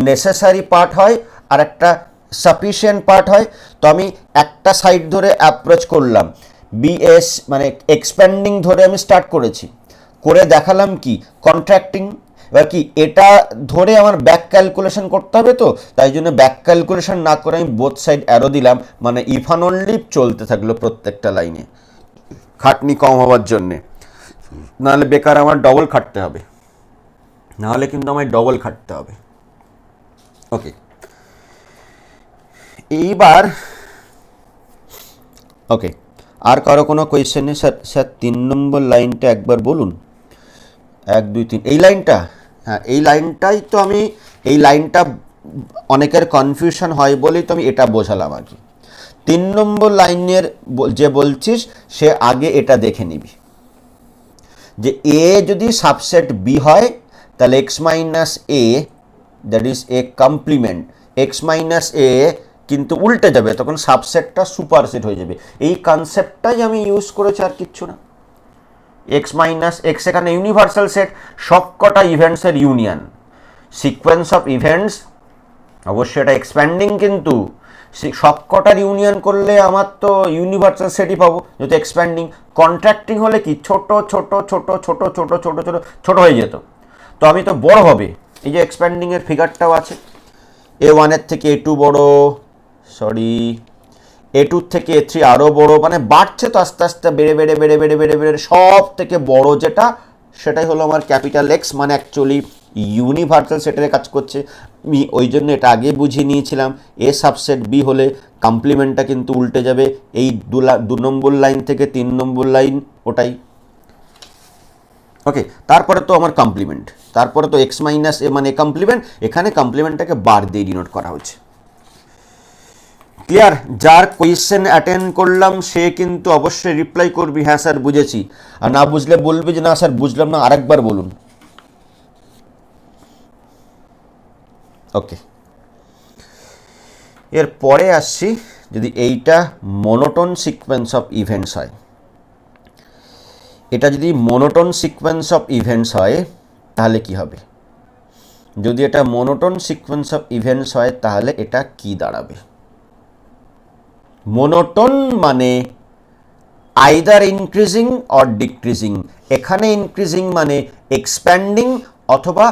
necessary part হয় আর একটা সাফিসিয়েন্ট পার্ট হয়। তো আমি একটা সাইড ধরে অ্যাপ্রোচ করলাম, বিএস মানে এক্সপ্যান্ডিং ধরে আমি স্টার্ট করেছি, করে দেখালাম কি কন্ট্রাক্টিং। এবার কি এটা ধরে আমার ব্যাক ক্যালকুলেশন করতে হবে, তো তাই জন্য ব্যাক ক্যালকুলেশন না করে আমি বোথ সাইড অ্যারো দিলাম, মানে ইফ অন লিপ চলতে থাকলো প্রত্যেকটা লাইনে, খাটনি কম হওয়ার জন্যে। নাহলে বেকার আমার ডবল খাটতে হবে, নাহলে কিন্তু আমায় ডবল খাটতে হবে। ওকে, এইবার ওকে, আর কারো কোনো কোয়েশ্চেন নেই? স্যার 3 নম্বর লাইনটা একবার বলুন। 1 2 3 এই লাইনটা, হ্যাঁ এই লাইনটাই তো আমি, এই লাইনটা অনেকের কনফিউশন হয় বলেই তো আমি এটা বোঝালাম আর কি। 3 নম্বর লাইনের যে বলছিস সে আগে এটা দেখে নিবি যে এ যদি সাবসেট বি হয় তাহলে X minus A that is A complement, X minus A কিন্তু উল্টে যাবে, তখন সাবসেটটা সুপারসেট হয়ে যাবে। এই কনসেপ্টটাই আমি ইউজ করেছি, আর কিচ্ছু না। এক্স মাইনাস এক্স এখানে ইউনিভার্সাল সেট, সবকটা ইভেন্টসের ইউনিয়ন, সিকোয়েন্স অফ ইভেন্টস অবশ্যই এটা এক্সপ্যান্ডিং, কিন্তু সবকটার ইউনিয়ন করলে আমার তো ইউনিভার্সাল সেটই পাবো, যেহেতু এক্সপ্যান্ডিং। কন্ট্রাক্টিং হলে কি ছোট ছোট ছোট ছোট ছোট ছোট ছোট ছোট হয়ে যেত, তো আমি তো বড় হবে। এই যে এক্সপ্যান্ডিংয়ের ফিগারটাও আছে, A1 থেকে A2 বড়, সরি A2 থেকে A3 আরও বড়, মানে বাড়ছে তো আস্তে আস্তে, বেড়ে বেড়ে বেড়ে বেড়ে বেড়ে বেড়ে সব থেকে বড় যেটা সেটাই হলো আমার ক্যাপিটাল এক্স, মানে অ্যাকচুয়ালি ইউনিভার্সাল সেটের কাজ করছে। আমি ওই জন্য এটা আগে বুঝিয়ে নিয়েছিলাম, এ সাবসেট বি হলে কমপ্লিমেন্টটা কিন্তু উল্টে যাবে, এই 2 নম্বর লাইন থেকে 3 নম্বর লাইন ওটাই। ওকে, তারপরে তো আমার কমপ্লিমেন্ট, তারপরে তো এক্স মাইনাস এ মানে কমপ্লিমেন্ট, এখানে কমপ্লিমেন্টটাকে বার দিয়ে ডিনোট করা হচ্ছে। ক্লিয়ার? যার কোয়েশ্চেন অ্যাটেন্ড করলাম সে কিন্তু অবশ্যই রিপ্লাই করবি হ্যাঁ স্যার বুঝেছি, আর না বুঝলে বলবি যে না স্যার বুঝলাম না, আরেকবার বলুন। ওকে, এর পরে আসছি, যদি এইটা মোনোটোন সিকোয়েন্স অফ ইভেন্টস হয়, এটা যদি মোনোটোন সিকোয়েন্স অফ ইভেন্টস হয় তাহলে কি হবে? যদি এটা মোনোটোন সিকোয়েন্স অফ ইভেন্টস হয় তাহলে এটা কি দাঁড়াবে? মোনোটোন মানে আইদার ইনক্রিজিং অর ডিক্রিজিং, এখানে ইনক্রিজিং মানে এক্সপ্যান্ডিং অথবা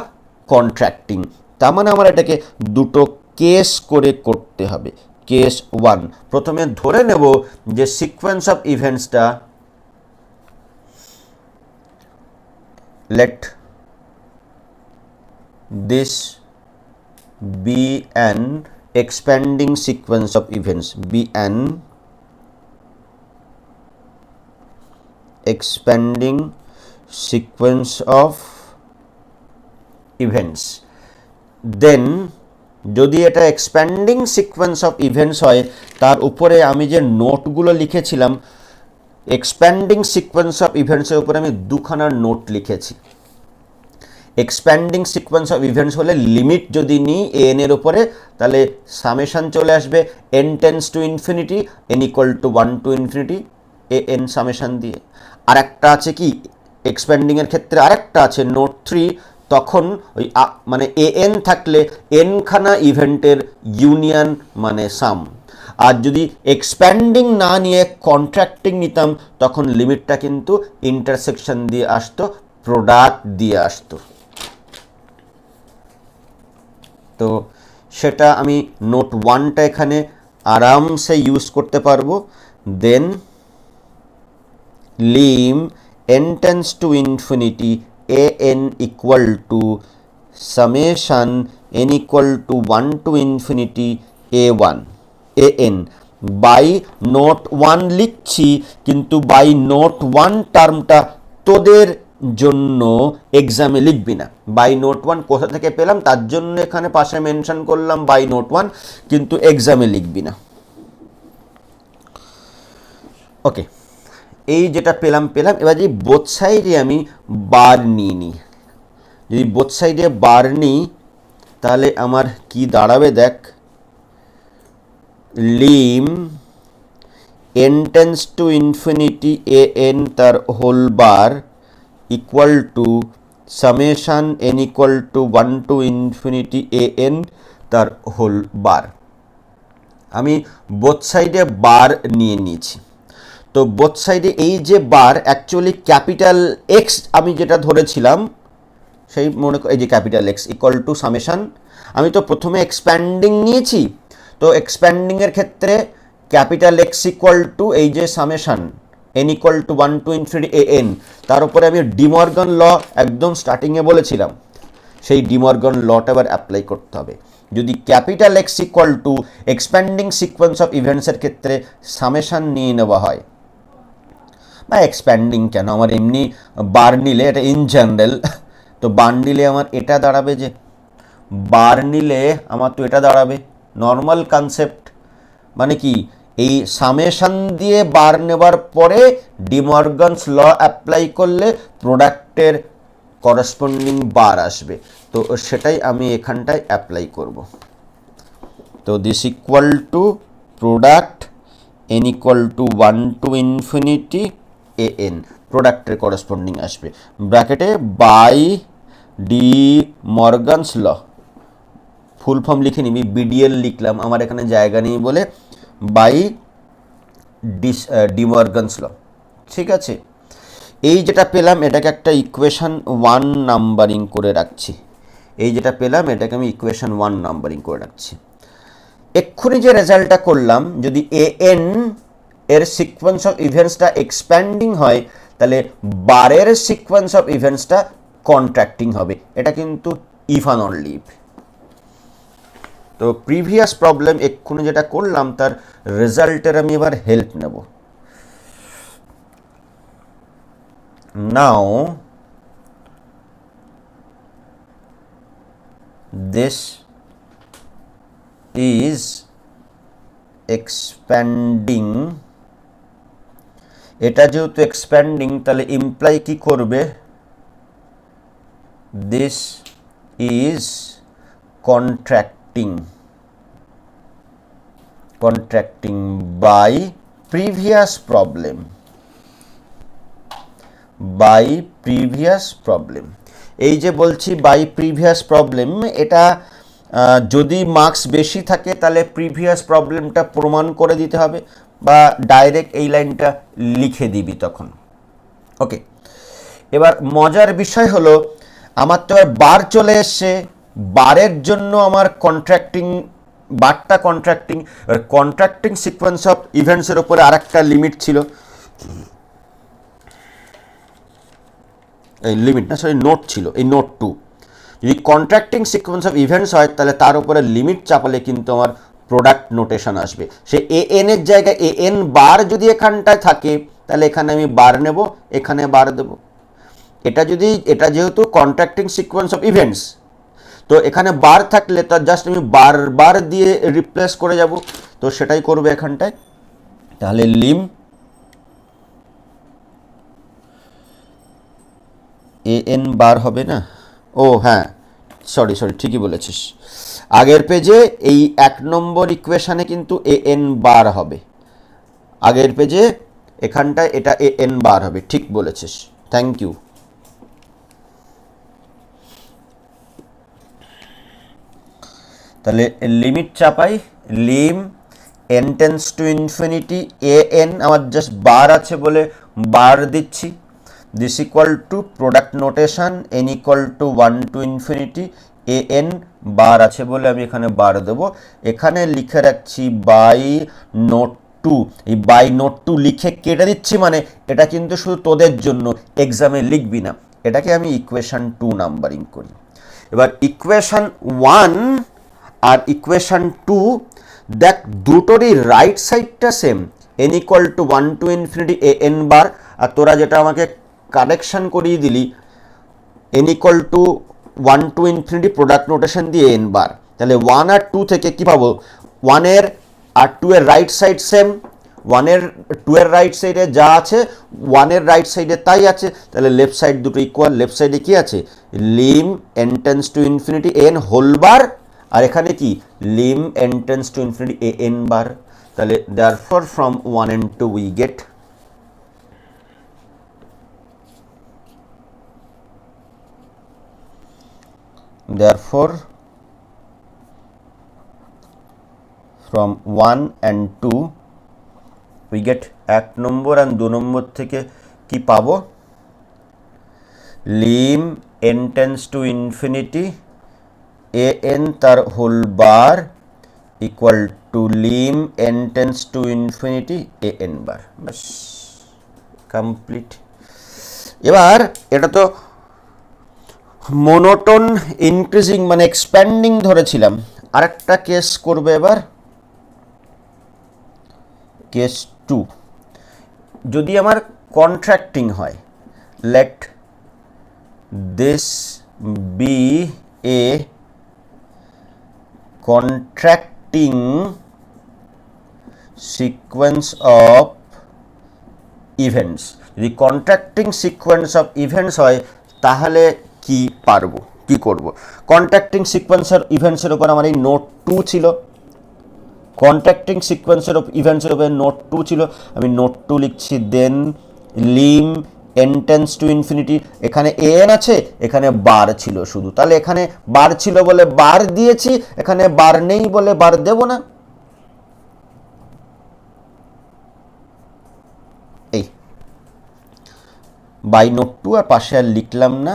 কন্ট্রাক্টিং। তার মানে আমার এটাকে দুটো কেস করে করতে হবে। কেস 1, প্রথমে ধরে নেব যে সিকোয়েন্স অফ ইভেন্টসটা, let this be an expanding sequence of events, be an expanding sequence of events, then যদি এটা এক্সপ্যান্ডিং সিকোয়েন্স অফ ইভেন্টস হয়, তার উপরে আমি যে নোটগুলো লিখেছিলাম এক্সপ্যান্ডিং সিকোয়েন্স অফ ইভেন্টসের উপরে আমি 2খানা নোট লিখেছি। এক্সপ্যান্ডিং সিকোয়েন্স অফ ইভেন্টস হলে লিমিট যদি নিই এন এর উপরে, তাহলে সামেশন চলে আসবে n tends to infinity n equal to 1 to infinity A N summation দিয়ে। আর একটা আছে কি এক্সপ্যান্ডিংয়ের ক্ষেত্রে, আরেকটা আছে নোট 3, তখন ওই মানে এ এন থাকলে এনখানা ইভেন্টের ইউনিয়ন মানে সাম। আর যদি এক্সপ্যান্ডিং না নিয়ে কন্ট্রাক্টিং নিতাম তখন লিমিটটা কিন্তু ইন্টারসেকশন দিয়ে আসতো, প্রোডাক্ট দিয়ে আসতো। তো সেটা আমি নোট 1টা এখানে আরামসে ইউজ করতে পারবো। দেন lim n tends to infinity an equal to summation n equal to 1 to infinity a1 an by note 1 লিখছি, কিন্তু বাই নোট 1 টার্মটা তোদের জন্য এক্সামে লিখবি না। বাই নোট 1 কোথা থেকে পেলাম তার জন্য এখানে পাশে মেনশন করলাম বাই নোট 1, কিন্তু এক্সামে লিখবি না। ওকে, এই যেটা পেলাম। এবার যদি বোথ সাইডে আমি বার নিয়ে নিই, যদি বোথ সাইডে বার নিই তাহলে আমার কি দাঁড়াবে দেখ, lim n tends to infinity an তার whole bar equal to summation n equal to 1 to infinity an তার হোল বার। আমি বোথ সাইডে বার নিয়ে নিয়েছি। তো বোথ সাইডে এই যে বার অ্যাকচুয়ালি ক্যাপিটাল এক্স আমি যেটা ধরেছিলাম সেই মনে এই যে capital X equal to summation, আমি তো প্রথমে এক্সপ্যান্ডিং নিয়েছি, তো এক্সপ্যান্ডিংয়ের ক্ষেত্রে ক্যাপিটাল এক্স ইকুয়াল টু এই যে summation n equal to 1 to infinity an, তার উপরে আমি ডিমর্গান ল একদম স্টার্টিংয়ে বলেছিলাম, সেই ডিমর্গান লটা এবার অ্যাপ্লাই করতে হবে। যদি capital X equal to expanding sequence of ইভেন্টসের ক্ষেত্রে সামেশন নিয়ে নেওয়া হয়, বা এক্সপ্যান্ডিং কেন, আমার এমনি বার নিলে এটা ইন জেনারেল, তো বার নিলে আমার এটা দাঁড়াবে, যে বার নিলে আমার তো এটা দাঁড়াবে নর্মাল কনসেপ্ট, মানে কি এই সামেশন দিয়ে বার নেবার পরে ডিমর্গানস ল অ্যাপ্লাই করলে প্রোডাক্টের করসপন্ডিং বার আসবে, তো সেটাই আমি এখানটায় অ্যাপ্লাই করব। তো this equal to product n equal to 1 to infinity an, প্রোডাক্টের করসপন্ডিং আসবে ব্র্যাকেটে by De Morgan's law, full form লিখে নিবি, বিডিএল লিখলাম, আমার এখানে জায়গা নেই বলে, বাই ডিমর্গানস ল। ঠিক আছে, এই যেটা পেলাম এটাকে একটা ইকুয়েশন 1 নাম্বারিং করে রাখছি, এই যেটা পেলাম এটাকে আমি ইকুয়েশন 1 নাম্বারিং করে রাখছি। এক্ষুনি যে রেজাল্টটা করলাম, যদি an এর সিকোয়েন্স অফ ইভেন্টসটা এক্সপ্যান্ডিং হয় তাহলে বারের সিকোয়েন্স অফ ইভেন্টসটা কন্ট্রাক্টিং হবে, এটা কিন্তু ইফ অ্যান্ড অনলি ইফ। তো প্রিভিয়াস প্রবলেম এক্ষুনি যেটা করলাম তার রেজাল্টের আমি এবার হেল্প নেব। নাও this is expanding, এটা যেহেতু এক্সপ্যান্ডিং তাহলে ইমপ্লাই কি করবে, this is contracting by previous problem, এই যে বলছি বাই প্রিভিয়াস প্রবলেম, এটা যদি মার্কস বেশি থাকে তাহলে প্রিভিয়াস প্রবলেমটা প্রমাণ করে দিতে হবে, বা ডাইরেক্ট এই লাইনটা লিখে দিবি তখন। ওকে, এবার মজার বিষয় হলো আমার তো আর বার চলে এসছে, বারের জন্য আমার বারটা কন্ট্রাক্টিং সিকোয়েন্স অফ ইভেন্টসের উপরে আর একটা লিমিট ছিল, এই লিমিট না সরি নোট ছিল, এই নোট 2, যদি কন্ট্রাক্টিং সিকোয়েন্স অফ ইভেন্টস হয় তাহলে তার উপরে লিমিট চাপালে কিন্তু আমার প্রোডাক্ট নোটেশন আসবে। সে an এর জায়গায় an বার যদি এখানটায় থাকে তাহলে এখানে আমি বার নেব, এখানে বার দেব। এটা যেহেতু কন্ট্রাক্টিং সিকোয়েন্স অফ ইভেন্টস, তো এখানে বার থাকলে তার জাস্ট আমি বার দিয়ে রিপ্লেস করে যাব, তো সেটাই করবে এখানটায়। তাহলে লিম an বার হবে না, ও হ্যাঁ সরি ঠিকই বলেছিস, আগের পেজে এই 1 নম্বর ইকুয়েশানে কিন্তু an বার হবে, আগের পেজে এখানটায় এটা an বার হবে, ঠিক বলেছিস, থ্যাংক ইউ। তাহলে লিমিট চাপাই, lim n tends to infinity A n, আমার জাস্ট বার আছে বলে বার দিচ্ছি, this equal to product notation n equal to 1 to infinity A n, bar আছে বলে আমি এখানে বার দেবো। এখানে লিখে রাখছি বাই নোট টু, এই বাই নোট টু লিখে কেটে দিচ্ছি, মানে এটা কিন্তু শুধু তোদের জন্য, এক্সামে লিখবি না। এটাকে আমি ইকুয়েশন 2 নাম্বারিং করি। এবার ইকুয়েশন 1 আর ইকুয়েশন 2 দেখ, দুটোরই রাইট সাইডটা same, n equal to 1 to infinity A n bar, আর তোরা যেটা আমাকে কারেকশন করিয়ে দিলি n equal to 1 to infinity product notation দিয়ে এন বার, তাহলে 1 আর 2 থেকে কি পাবো, 1 এর আর 2 এর রাইট সাইড সেম, 1 এর 2 এর রাইট সাইডে যা আছে 1 এর রাইট সাইডে তাই আছে, তাহলে লেফট সাইড দুটো ইকুয়াল। লেফট সাইডে কি আছে, lim n tends to infinity n whole bar, আর এখানে কি lim n tends to infinity A n bar, তাহলে therefore from 1 and 2 we get therefore from 1 and 2 we get 1 নম্বর আর 2 নম্বর থেকে কি পাবো, lim n tends to infinity A n তার whole bar equal to lim n tends to infinity A n bar, bus complete. এবার এটা তো মোনোটোন ইনক্রিজিং মানে এক্সপ্যান্ডিং ধরেছিলাম, আরেকটা কেস করবে এবার, কেস 2। যদি আমার কন্ট্রাক্টিং হয়, let this be a contracting sequence of events, যদি কন্ট্রাক্টিং সিকোয়েন্স অফ ইভেন্টস হয় তাহলে কি পারবো, কি করব। কন্ট্রাক্টিং সিকোয়েন্সের ইভেন্টসের উপর আমার এই নোট 2 ছিল, কন্ট্রাক্টিং সিকোয়েন্সের ইভেন্টসের উপর নোট 2 ছিল, আমি নোট 2 লিখছি, then lim n tends to infinity, এখানে এন আছে, এখানে বার ছিল শুধু, তাহলে এখানে বার ছিল বলে বার দিয়েছি, এখানে বার নেই বলে বার দেব না, এই বাই নোট 2 আর পাশে আর লিখলাম না,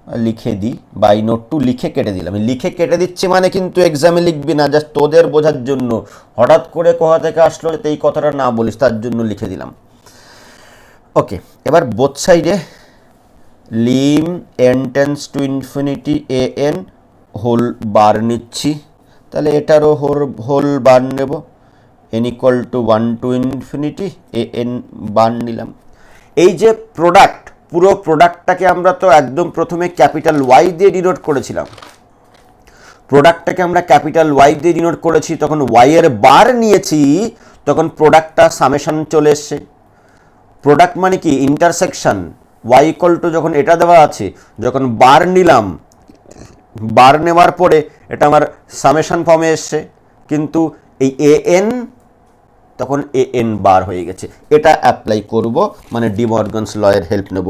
লিখে দিই বাই নোট 2 লিখে কেটে দিলাম। লিখে কেটে দিচ্ছি মানে কিন্তু এক্সামে লিখবি না, জাস্ট তোদের বোঝার জন্য, হঠাৎ করে কোথা থেকে আসলো যাতে এই কথাটা না বলিস তার জন্য লিখে দিলাম। ওকে, এবার বোথ সাইডে lim n tends to infinity A n whole bar নিচ্ছি, তাহলে এটারও হোল বার নেব, n equal to 1 to infinity A n bar নিলাম। এই যে প্রোডাক্ট, পুরো প্রোডাক্টটাকে আমরা তো একদম প্রথমে ক্যাপিটাল ওয়াই দিয়ে ডিনোট করেছিলাম, প্রোডাক্টটাকে আমরা ক্যাপিটাল ওয়াই দিয়ে ডিনোট করেছি, তখন ওয়াই এর বার নিয়েছি, তখন প্রোডাক্টটা সামেশন চলে এসছে। প্রোডাক্ট মানে কি, ইন্টারসেকশন, ওয়াই ইকুয়াল টু যখন এটা দেওয়া আছে, যখন বার নিলাম, বার নেওয়ার পরে এটা আমার সামেশন ফর্মে এসছে, কিন্তু এই এ এন তখন এ এন বার হয়ে গেছে। এটা অ্যাপ্লাই করব, মানে ডি মর্গানস লয়ের হেল্প নেব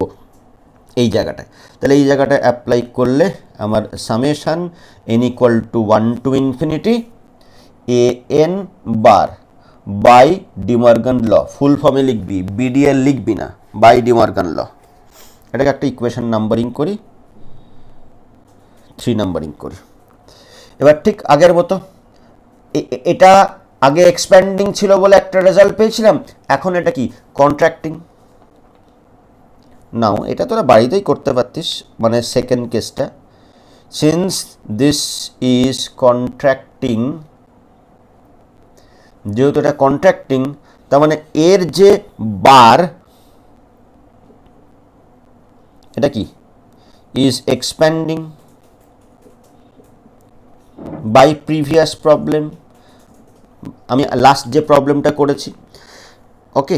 এই জায়গাটায়। তাহলে এই জায়গাটায় অ্যাপ্লাই করলে আমার summation n equal to 1 to infinity A n bar by De Morgan law, full ফর্মে লিখবি, বিডিএল লিখবি না, বাই ডি মর্গান ল। এটাকে একটা ইকুয়েশন নাম্বারিং করি, 3 নাম্বারিং করি। এবার ঠিক আগের মতো, এটা আগে এক্সপ্যান্ডিং ছিল বলে একটা রেজাল্ট পেয়েছিলাম, এখন এটা কি কন্ট্রাক্টিং। নাও এটা তোরা বাড়িতেই করতে পারতিস, মানে সেকেন্ড কেসটা, সিন্স দিস ইজ কন্ট্রাক্টিং, যেহেতু এটা কন্ট্রাক্টিং তার মানে এর যে বার এটা কি is expanding by previous problem, আমি লাস্ট যে প্রবলেমটা করেছি। ওকে,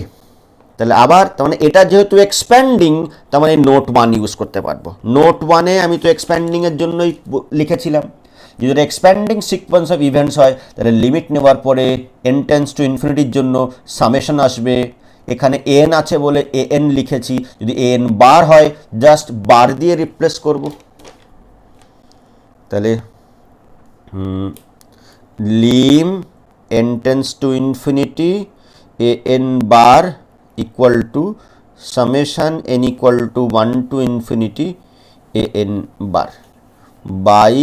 তাহলে আবার তার মানে এটা যেহেতু এক্সপ্যান্ডিং, তার মানে নোট 1 ইউজ করতে পারবো। নোট 1-এ আমি তো এক্সপ্যান্ডিংয়ের জন্যই লিখেছিলাম, যদি এক্সপ্যান্ডিং সিকোয়েন্স অফ ইভেন্টস হয় তাহলে লিমিট নেওয়ার পরে এন টেন্স টু ইনফিনিটির জন্য সামেশন আসবে, এখানে এন আছে বলে এ এন লিখেছি, যদি এন বার হয় জাস্ট বার দিয়ে রিপ্লেস করব। তাহলে lim n tends to infinity a n bar equal to summation n equal to 1 to infinity a n bar by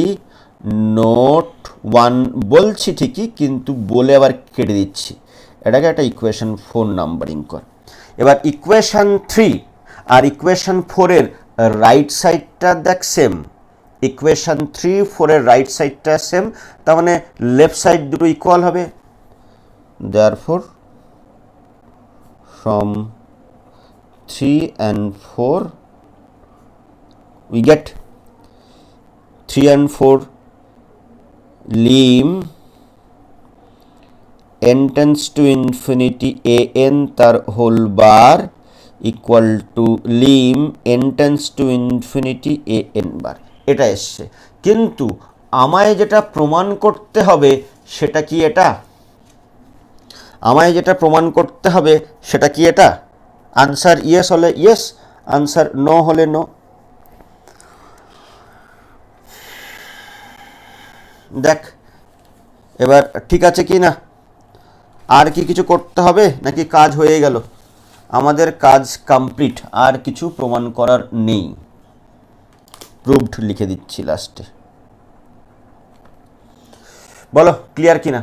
note 1 বলছি ঠিকই, কিন্তু বলে আবার কেটে দিচ্ছি। এটাকে একটা ইকুয়েশন 4 নাম্বারিং কর। এবার ইকুয়েশন 3 আর ইকুয়েশন 4 এর রাইট সাইডটা দেখ সেম। ইকুয়েশন 3 4 এর রাইট সাইডটা সেম, তার মানে লেফট সাইড দুটো ইকুয়াল হবে। Therefore from 3 and 4 we get 3 and 4 lim n tends to infinity a n তার whole bar equal to lim n tends to infinity a n bar. এটা এসছে, কিন্তু আমায় যেটা প্রমাণ করতে হবে সেটা কি এটা? আমায় যেটা প্রমাণ করতে হবে সেটা কি এটা? আনসার ইয়েস হলে ইয়েস, আনসার নো হলে নো। দেখ এবার ঠিক আছে কি না? আর কি কিছু করতে হবে নাকি কাজ হয়ে গেল? আমাদের কাজ কমপ্লিট, আর কিছু প্রমাণ করার নেই। প্রুভড লিখে দিচ্ছি লাস্টে। বলো ক্লিয়ার কিনা?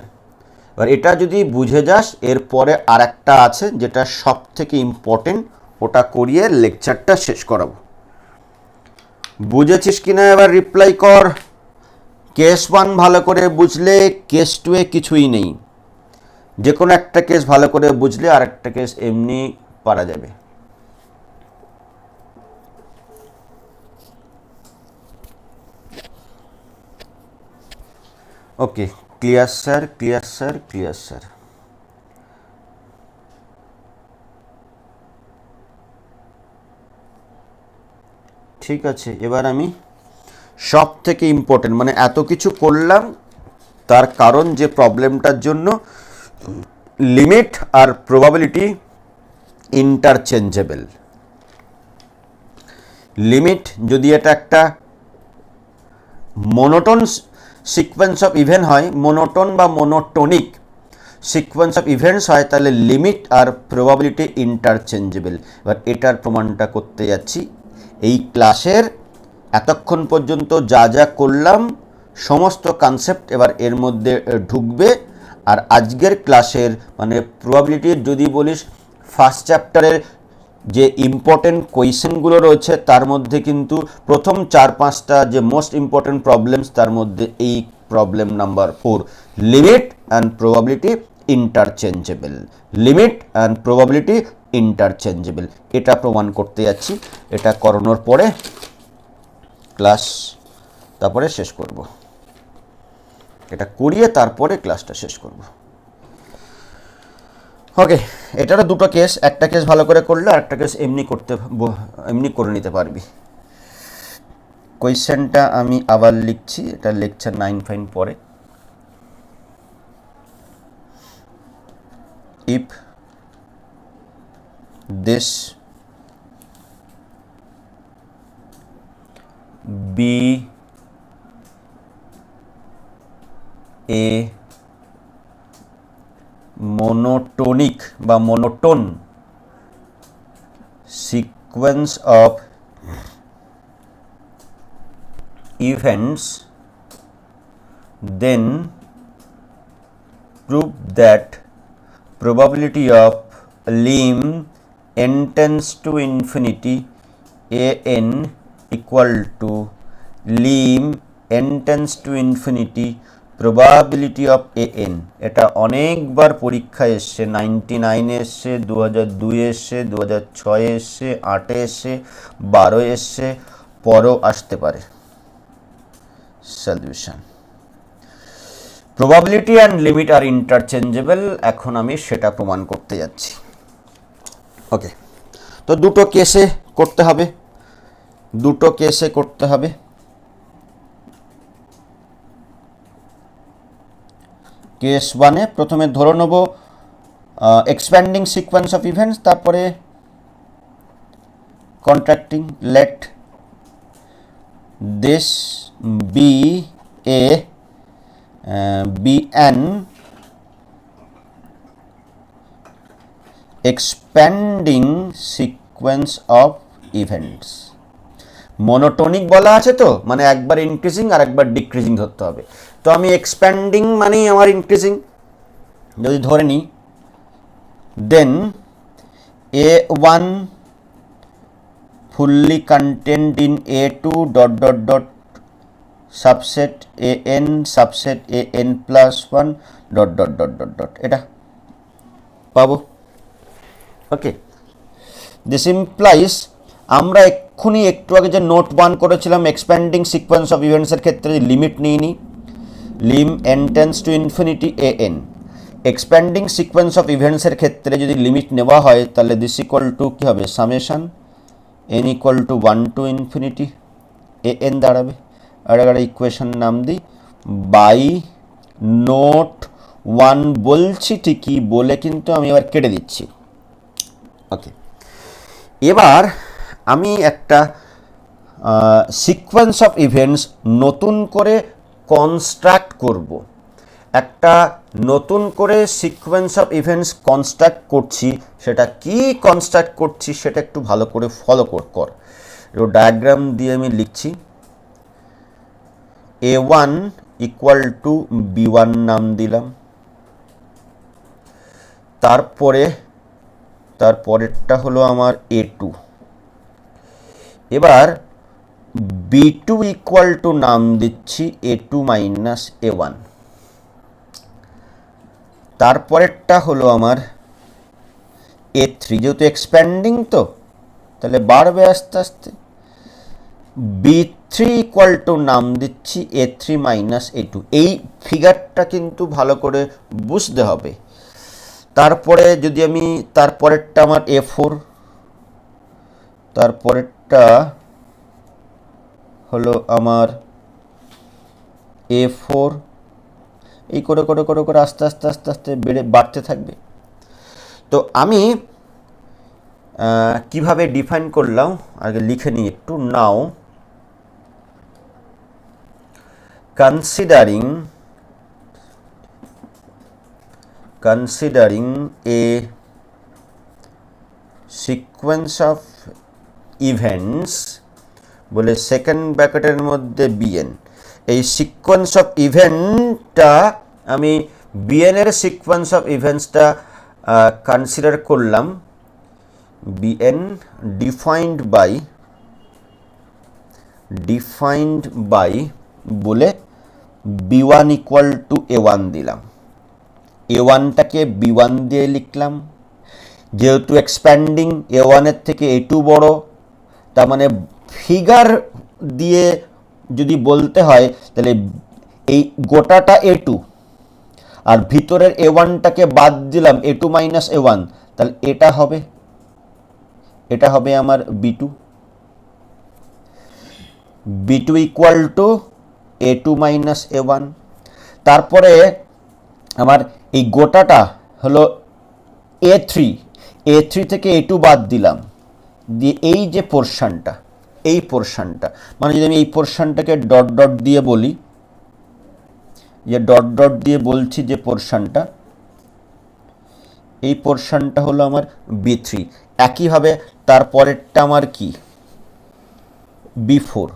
এবার এটা যদি বুঝে যাস, এরপরে আর একটা আছে যেটা সব থেকে ইম্পর্টেন্ট, ওটা করিয়ে লেকচারটা শেষ করাবো। বুঝেছিস কিনা এবার রিপ্লাই কর। কেস 1 ভালো করে বুঝলে কেস 2 এ কিছুই নেই। যে কোনো একটা কেস ভালো করে বুঝলে আর একটা কেস এমনি পারা যাবে। Okay, clear sir, clear sir, clear sir. ঠিক আছে, এবার আমি সব থেকে ইম্পর্টেন্ট, মানে এত কিছু করলাম তার কারণ যে প্রবলেমটার জন্য লিমিট আর প্রবাবিলিটি ইন্টারচেঞ্জেবল। লিমিট যদি এটা একটা মোনোটোন সিকোয়েন্স অফ ইভেন্ট হয়, মোনোটোন বা মোনোটোনিক সিকোয়েন্স অফ ইভেন্টস হয়, তাহলে লিমিট আর প্রবাবিলিটি ইন্টারচেঞ্জেবল। এবার এটার প্রমাণটা করতে যাচ্ছি। এই ক্লাসের এতক্ষণ পর্যন্ত যা যা করলাম সমস্ত কনসেপ্ট এবার এর মধ্যে ঢুকবে। আর আজকের ক্লাসের মানে প্রবাবিলিটির যদি বলিস ফার্স্ট চ্যাপ্টারের যে ইম্পর্টেন্ট কোয়েশ্চেনগুলো রয়েছে তার মধ্যে কিন্তু প্রথম 4-5টা যে মোস্ট ইম্পর্টেন্ট প্রবলেমস, তার মধ্যে এই problem number 4, limit and probability interchangeable. Limit and probability interchangeable, এটা প্রমাণ করতে যাচ্ছি। এটা করানোর পরে ক্লাস তারপরে শেষ করব। এটা করিয়ে তারপরে ক্লাসটা শেষ করব। ওকে, এটারও দুটো কেস, একটা কেস ভালো করে করলে আর একটা কেস এমনি করে নিতে পারবি। কোয়েশ্চেনটা আমি আবার লিখছি, এটা লেকচার 9 ফাইন পরে। If this be a monotonic বা monotone sequence of events, then prove that probability of lim n tends to infinity a n equal to lim n tends to infinity probability of A N. এটা অনেকবার পরীক্ষায় এসছে, 99 এসছে, 2002 এসছে, 2006 এসছে, 8 এসছে, 12 এসছে, পরেও আসতে পারে। সলিউশন প্রবাবিলিটি অ্যান্ড লিমিট আর ইন্টারচেঞ্জেবল, এখন আমি সেটা প্রমাণ করতে যাচ্ছি। ওকে, তো দুটো কেসে করতে হবে, দুটো কেসে করতে হবে। কেস 1-এ প্রথমে ধরে নেব এক্সপ্যান্ডিং সিকোয়েন্স অফ ইভেন্টস, তারপরে contracting. Let this be a be an expanding sequence of events. Monotonic বলা আছে তো, মানে একবার ইনক্রিজিং আর একবার ডিক্রিজিং ধরতে হবে। তো আমি এক্সপ্যান্ডিং মানেই আমার ইনক্রিজিং যদি ধরে নিই, দেন A1 fully contained in A2 dot dot dot subset AN subset AN plus 1 dot dot dot dot dot এটা পাবো। ওকে, দিস ইমপ্লাইজ আমরা এক্ষুনি একটু আগে যে নোট 1 করেছিলাম এক্সপ্যান্ডিং সিকোয়েন্স অফ ইভেন্টসের ক্ষেত্রে লিমিট নিয়ে নিই, lim n tends to infinity an। Expanding sequence of ইভেন্টসের ক্ষেত্রে যদি লিমিট নেওয়া হয় তাহলে দিস ইকুয়াল টু কী হবে, summation n equal to 1 to infinity an দাঁড়াবে। আর একটা ইকুয়েশন নাম দিই বাই নোট 1 বলছি ঠিকই, বলে কিন্তু আমি এবার কেটে দিচ্ছি। ওকে, এবার আমি একটা সিকোয়েন্স অফ ইভেন্টস নতুন করে কনস্ট্রাক্ট করব। একটা নতুন করে সিকোয়েন্স অফ ইভেন্টস কনস্ট্রাক্ট করছি, সেটা কি কনস্ট্রাক্ট করছি সেটা একটু ভালো করে ফলো কর। ডায়াগ্রাম দিয়ে আমি লিখছি, A1 ইকুয়াল টু B1 নাম দিলাম, তারপরেরটা হলো আমার A2। এবার B2 ইকুয়াল টু নাম দিচ্ছি A2 মাইনাস A1। তারপরেরটা হলো আমার A3, যেহেতু এক্সপ্যান্ডিং তো তাহলে বাড়বে আস্তে আস্তে। B3 ইকুয়াল টু নাম দিচ্ছি A3 মাইনাস A2। এই ফিগারটা কিন্তু ভালো করে বুঝতে হবে। তারপরে যদি আমি তারপরেরটা আমার A4, তারপরেরটা হলো আমার A4, এই করে করে করে করে আস্তে আস্তে আস্তে আস্তে বাড়তে থাকবে। তো আমি কিভাবে ডিফাইন করলাম আগে লিখে নিই একটু। নাও considering a sequence of events বলে সেকেন্ড ব্র্যাকেটের মধ্যে bn, এই সিকোয়েন্স অফ ইভেন্টটা আমি bn এর সিকোয়েন্স অফ ইভেন্টসটা কনসিডার করলাম। bn ডিফাইন্ড বাই বলে b1 ইকুয়াল টু a1 দিলাম, a1টাকে b1 দিয়ে লিখলাম। যেহেতু এক্সপ্যান্ডিং a1 এর থেকে a2 বড়, তার মানে ফিগার দিয়ে যদি বলতে হয় তাহলে এই গোটাটা a2 আর ভিতরের a1টাকে বাদ দিলাম a2 মাইনাস a1, তাহলে এটা হবে আমার b2 equal to a2 minus a1। তারপরে আমার এই গোটাটা হলো a3 থেকে a2 বাদ দিলাম, দিয়ে এই যে পোর্শনটা, এই পোর্শনটা মানে যদি আমি এই পোর্শনটাকে ডট ডট দিয়ে বলি, যে ডট ডট দিয়ে বলছি যে পোর্শনটা, এই পোর্শনটা হলো আমার b3। একইভাবে তারপরেরটা আমার কি b4,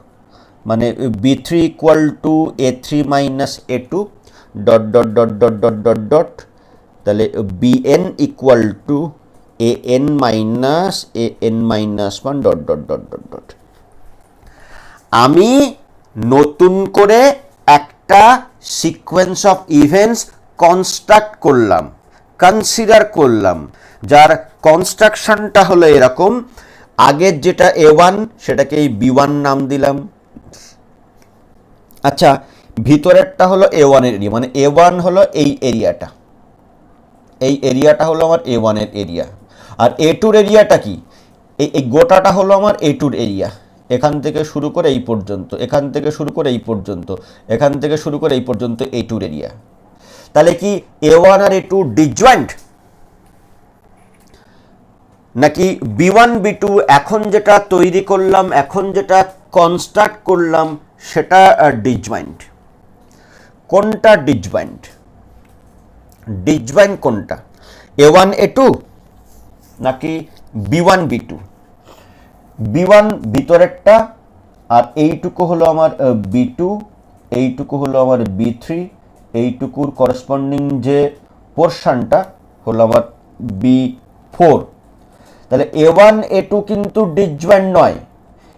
মানে b3 equal to a3 minus a2 dot dot dot dot dot dot dot, তাহলে bn equal to an minus 1 dot dot dot dot dot. আমি নতুন করে একটা সিকোয়েন্স অফ ইভেন্টস কনস্ট্রাক্ট করলাম, কনসিডার করলাম, যার কনস্ট্রাকশনটা হলো এরকম। আগের যেটা a1 সেটাকে এই b1 নাম দিলাম। আচ্ছা, ভিতরেরটা হলো a1 এর এরিয়া, মানে a1 হলো এই এরিয়াটা, এই এরিয়াটা হলো আমার a1 এর এরিয়া। আর a2 এর এরিয়াটা কি, এই গোটাটা হলো আমার a2 এর এরিয়া। এখান থেকে শুরু করে এই পর্যন্ত, এখান থেকে শুরু করে এই পর্যন্ত, এখান থেকে শুরু করে এই পর্যন্ত a2 এর এরিয়া। তাহলে কি a1 আর a2 ডিসজয়েন্ট, নাকি b1 b2 এখন যেটা তৈরি করলাম, এখন যেটা কনস্ট্রাক্ট করলাম সেটা ডিসজয়েন্ট? কোনটা ডিসজয়েন্ট, ডিসজয়েন্ট কোনটা, A1 A2 নাকি B1 B2? B1 ভিতরেরটা, আর এইটুকু হলো আমার B2, এইটুকু হলো আমার B3, এইটুকুর করসপন্ডিং যে পোর্শনটা হলো আমার B4। তাহলে A1 A2 কিন্তু ডিসজয়েন্ট নয়,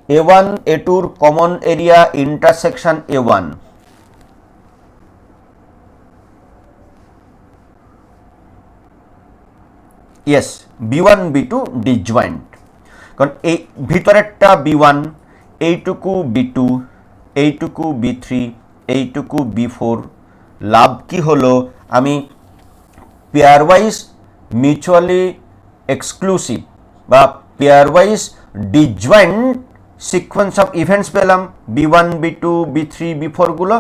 A1 A2 common area intersection A1। Yes, B1 B2 disjoint, কারণ এই ভিতরেরটা B1, এইটুকু B2, এইটুকু B3, এইটুকু B4। লাভ কি হলো, আমি পেয়ারওয়াইজ মিউচুয়ালি এক্সক্লুসিভ বা পেয়ারওয়াইজ ডিসজয়েন্ট সিকোয়েন্স অফ ইভেন্টস পেলাম B1 B2 B3 B4 গুলো।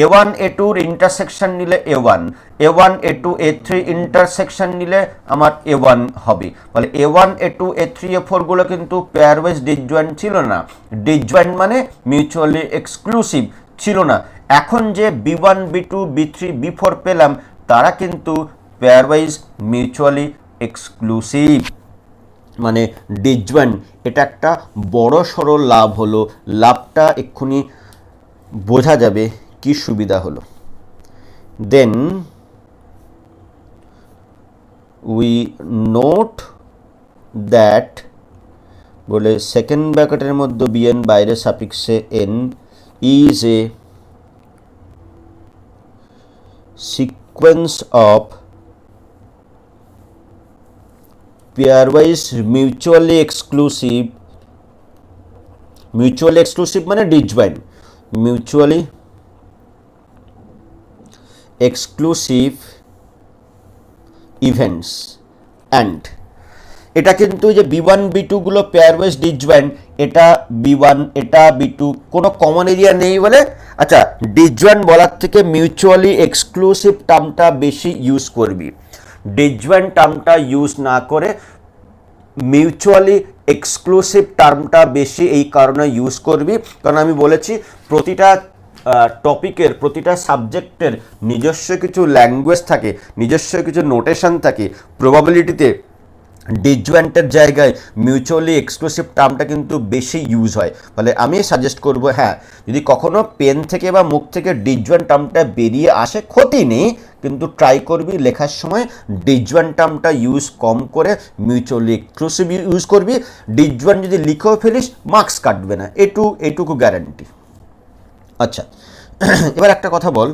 A1 A2 ইন্টারসেকশন নিলে A1, A1 A2 A3 intersection নিলে আমার A1 হবে। বলে A1 A2 A3 A4 গুলো কিন্তু পেয়ারওয়াইজ ডিসজয়েন্ট ছিল না, ডিসজয়েন্ট মানে মিউচুয়ালি এক্সক্লুসিভ ছিল না। এখন যে B1 B2 B3 B4 পেলাম তারা কিন্তু পেয়ারওয়াইজ মিউচুয়ালি এক্সক্লুসিভ, মানে ডিসজয়েন্ট। এটা একটা বড় সড়ো লাভ হলো, লাভটা এক্ষুনি বোঝা যাবে কি সুবিধা হলো। দেন উই নোট দ্যাট, বলে সেকেন্ড ব্র্যাকেটের মধ্যে বিএন বাইরে সাফিক্সে n is a sequence of pairwise mutually exclusive, mutually exclusive মানে disjoint, mutually exclusive events and, এটা কিন্তু যে B1 B2 গুলো পেয়ারওয়াইজ ডিসজয়েন্ট, এটা B1 এটা B2 কোনো কমন এরিয়া নেই বলে, আচ্ছা ডিসজয়েন্ট বলার থেকে মিউচুয়ালি এক্সক্লুসিভ টার্মটা বেশি ইউজ করবি, ডিসজয়েন্ট টার্মটা ইউজ না করে মিউচুয়ালি এক্সক্লুসিভ টার্মটা বেশি এই কারণে ইউজ করবি, কারণ আমি বলেছি প্রতিটা টপিকের প্রতিটা সাবজেক্টের নিজস্ব কিছু ল্যাঙ্গুয়েজ থাকে, নিজস্ব কিছু নোটেশন থাকে। প্রবাবিলিটিতে ডিসজয়েন্টের জায়গায় মিউচুয়ালি এক্সক্লুসিভ টার্মটা কিন্তু বেশি ইউজ হয়। ফলে আমি সাজেস্ট করব, হ্যাঁ যদি কখনো পেন থেকে বা মুখ থেকে ডিসজয়েন্ট টার্মটা বেরিয়ে আসে ক্ষতি নেই, কিন্তু ট্রাই করবি লেখার সময় ডিসজয়েন্ট টার্মটা ইউজ কম করে মিউচুয়ালি এক্সক্লুসিভ ইউজ করবি। ডিসজয়েন্ট যদি লিখেও ফেলিস মার্কস কাটবে না, এটুকু গ্যারান্টি। আচ্ছা এবার একটা কথা বল,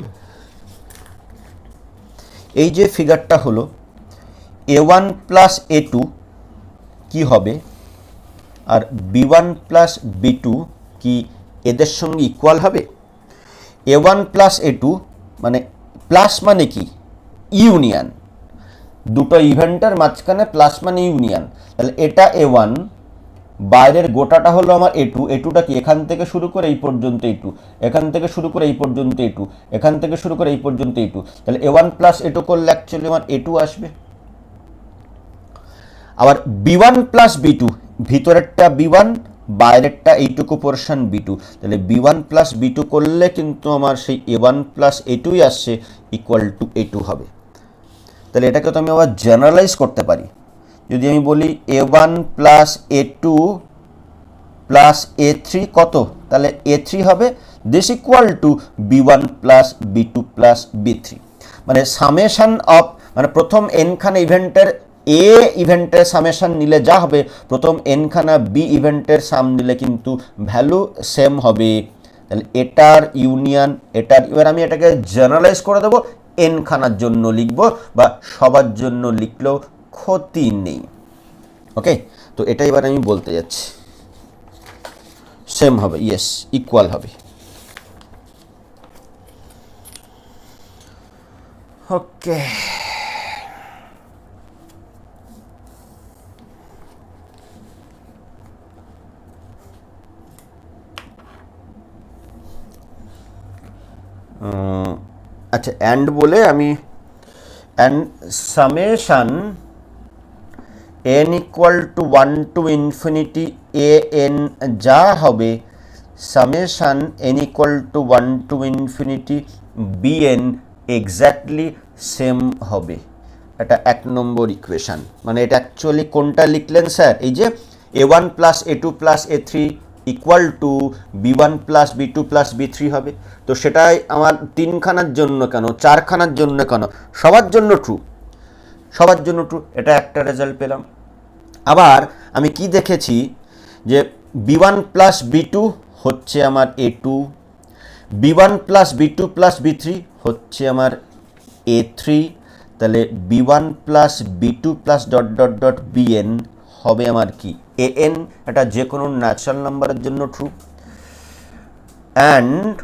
এই যে ফিগারটা হলো A1 প্লাস A2 কি হবে, আর B1 প্লাস B2 কি এদের সঙ্গে ইকুয়াল হবে? A1 প্লাস A2 মানে প্লাস মানে কি ইউনিয়ন, দুটো ইভেন্টের মাঝখানে প্লাস মানে ইউনিয়ন। তাহলে এটা A1, বাইরের গোটাটা হলো আমার A2, A2টা কি এখান থেকে শুরু করে এই পর্যন্ত A2, এখান থেকে শুরু করে এই পর্যন্ত A2, এখান থেকে শুরু করে এই পর্যন্ত A2। তাহলে A1 প্লাস A2 করলে অ্যাকচুয়ালি আমার A2 আসবে। আবার B1 প্লাস B2, ভিতরেরটা B1 বাইরেরটা এইটুকু পোর্শন B2, তাহলে B1 প্লাস B2 করলে কিন্তু আমার সেই A1 প্লাস A2ই আসছে, ইকুয়াল টু A2 হবে। তাহলে এটাকে তো আমি আবার জেনারেলাইজ করতে পারি, যদি আমি বলি A1 plus A2 plus A3 কত, তাহলে A3 হবে this equal two B1 plus B2 plus B3, মানে সামেশন অফ, মানে প্রথম এনখানা ইভেন্টের এ ইভেন্টের সামেশন নিলে যা হবে প্রথম এনখানা বি ইভেন্টের সাম নিলে কিন্তু ভ্যালু সেম হবে। তাহলে এটার ইউনিয়ন এটার, এবার আমি এটাকে জেনারেলাইজ করে দেবো, এনখানার জন্য লিখব বা সবার জন্য লিখলেও ক্ষতি নেই। ওকে, তো এটা এবার আমি বলতে যাচ্ছি সেম হবে, ইয়েস ইকুয়াল হবে। ওকে, আচ্ছা অ্যান্ড বলে আমি and summation n equal to 1 to infinity a n যা হবে summation n equal to 1 to infinity bn exactly same হবে। এটা 1 নম্বর ইকুয়েশান। মানে এটা অ্যাকচুয়ালি কোনটা লিখলেন স্যার? এই যে a1 plus a2 plus a3 equal to b1 plus b2 plus b3 হবে। তো সেটাই আমার 3খানার জন্য কেন, 4খানার জন্য কেন, সবার জন্য ট্রু, সবার জন্য ট্রু। এটা একটা রেজাল্ট পেলাম। আবার আমি কি দেখেছি যে b1 প্লাস b2 হচ্ছে আমার a2, b1 plus b2 plus b3 হচ্ছে আমার a3, তাহলে b1 plus b2 plus dot dot dot bn হবে আমার কি an। এটা যে কোনো ন্যাচারাল নাম্বারের জন্য true. And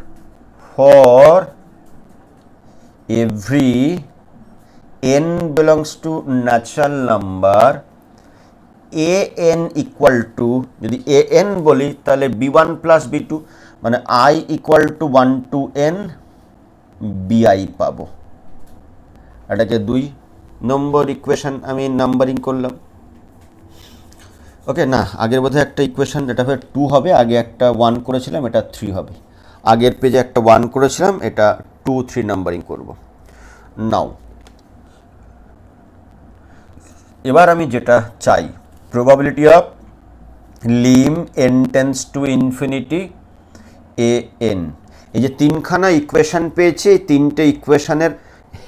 for every n belongs to natural number an equal to, যদি an বলি তাহলে b1 প্লাস b2 মানে i equal to 1 to n bi পাবো। এটাকে 2 নম্বর ইকুয়েশন আমি নাম্বারিং করলাম। ওকে, না আগের বোধহয় একটা ইকুয়েশন যেটা 2 হবে, আগে একটা 1 করেছিলাম, এটা 3 হবে। আগের পেজে একটা 1 করেছিলাম, এটা 2 3 নাম্বারিং করব। নাও এবার আমি যেটা চাই, probability of lim n tends to infinity an, এই যে 3খানা ইকুয়েশন পেয়েছি, এই 3টে ইকুয়েশনের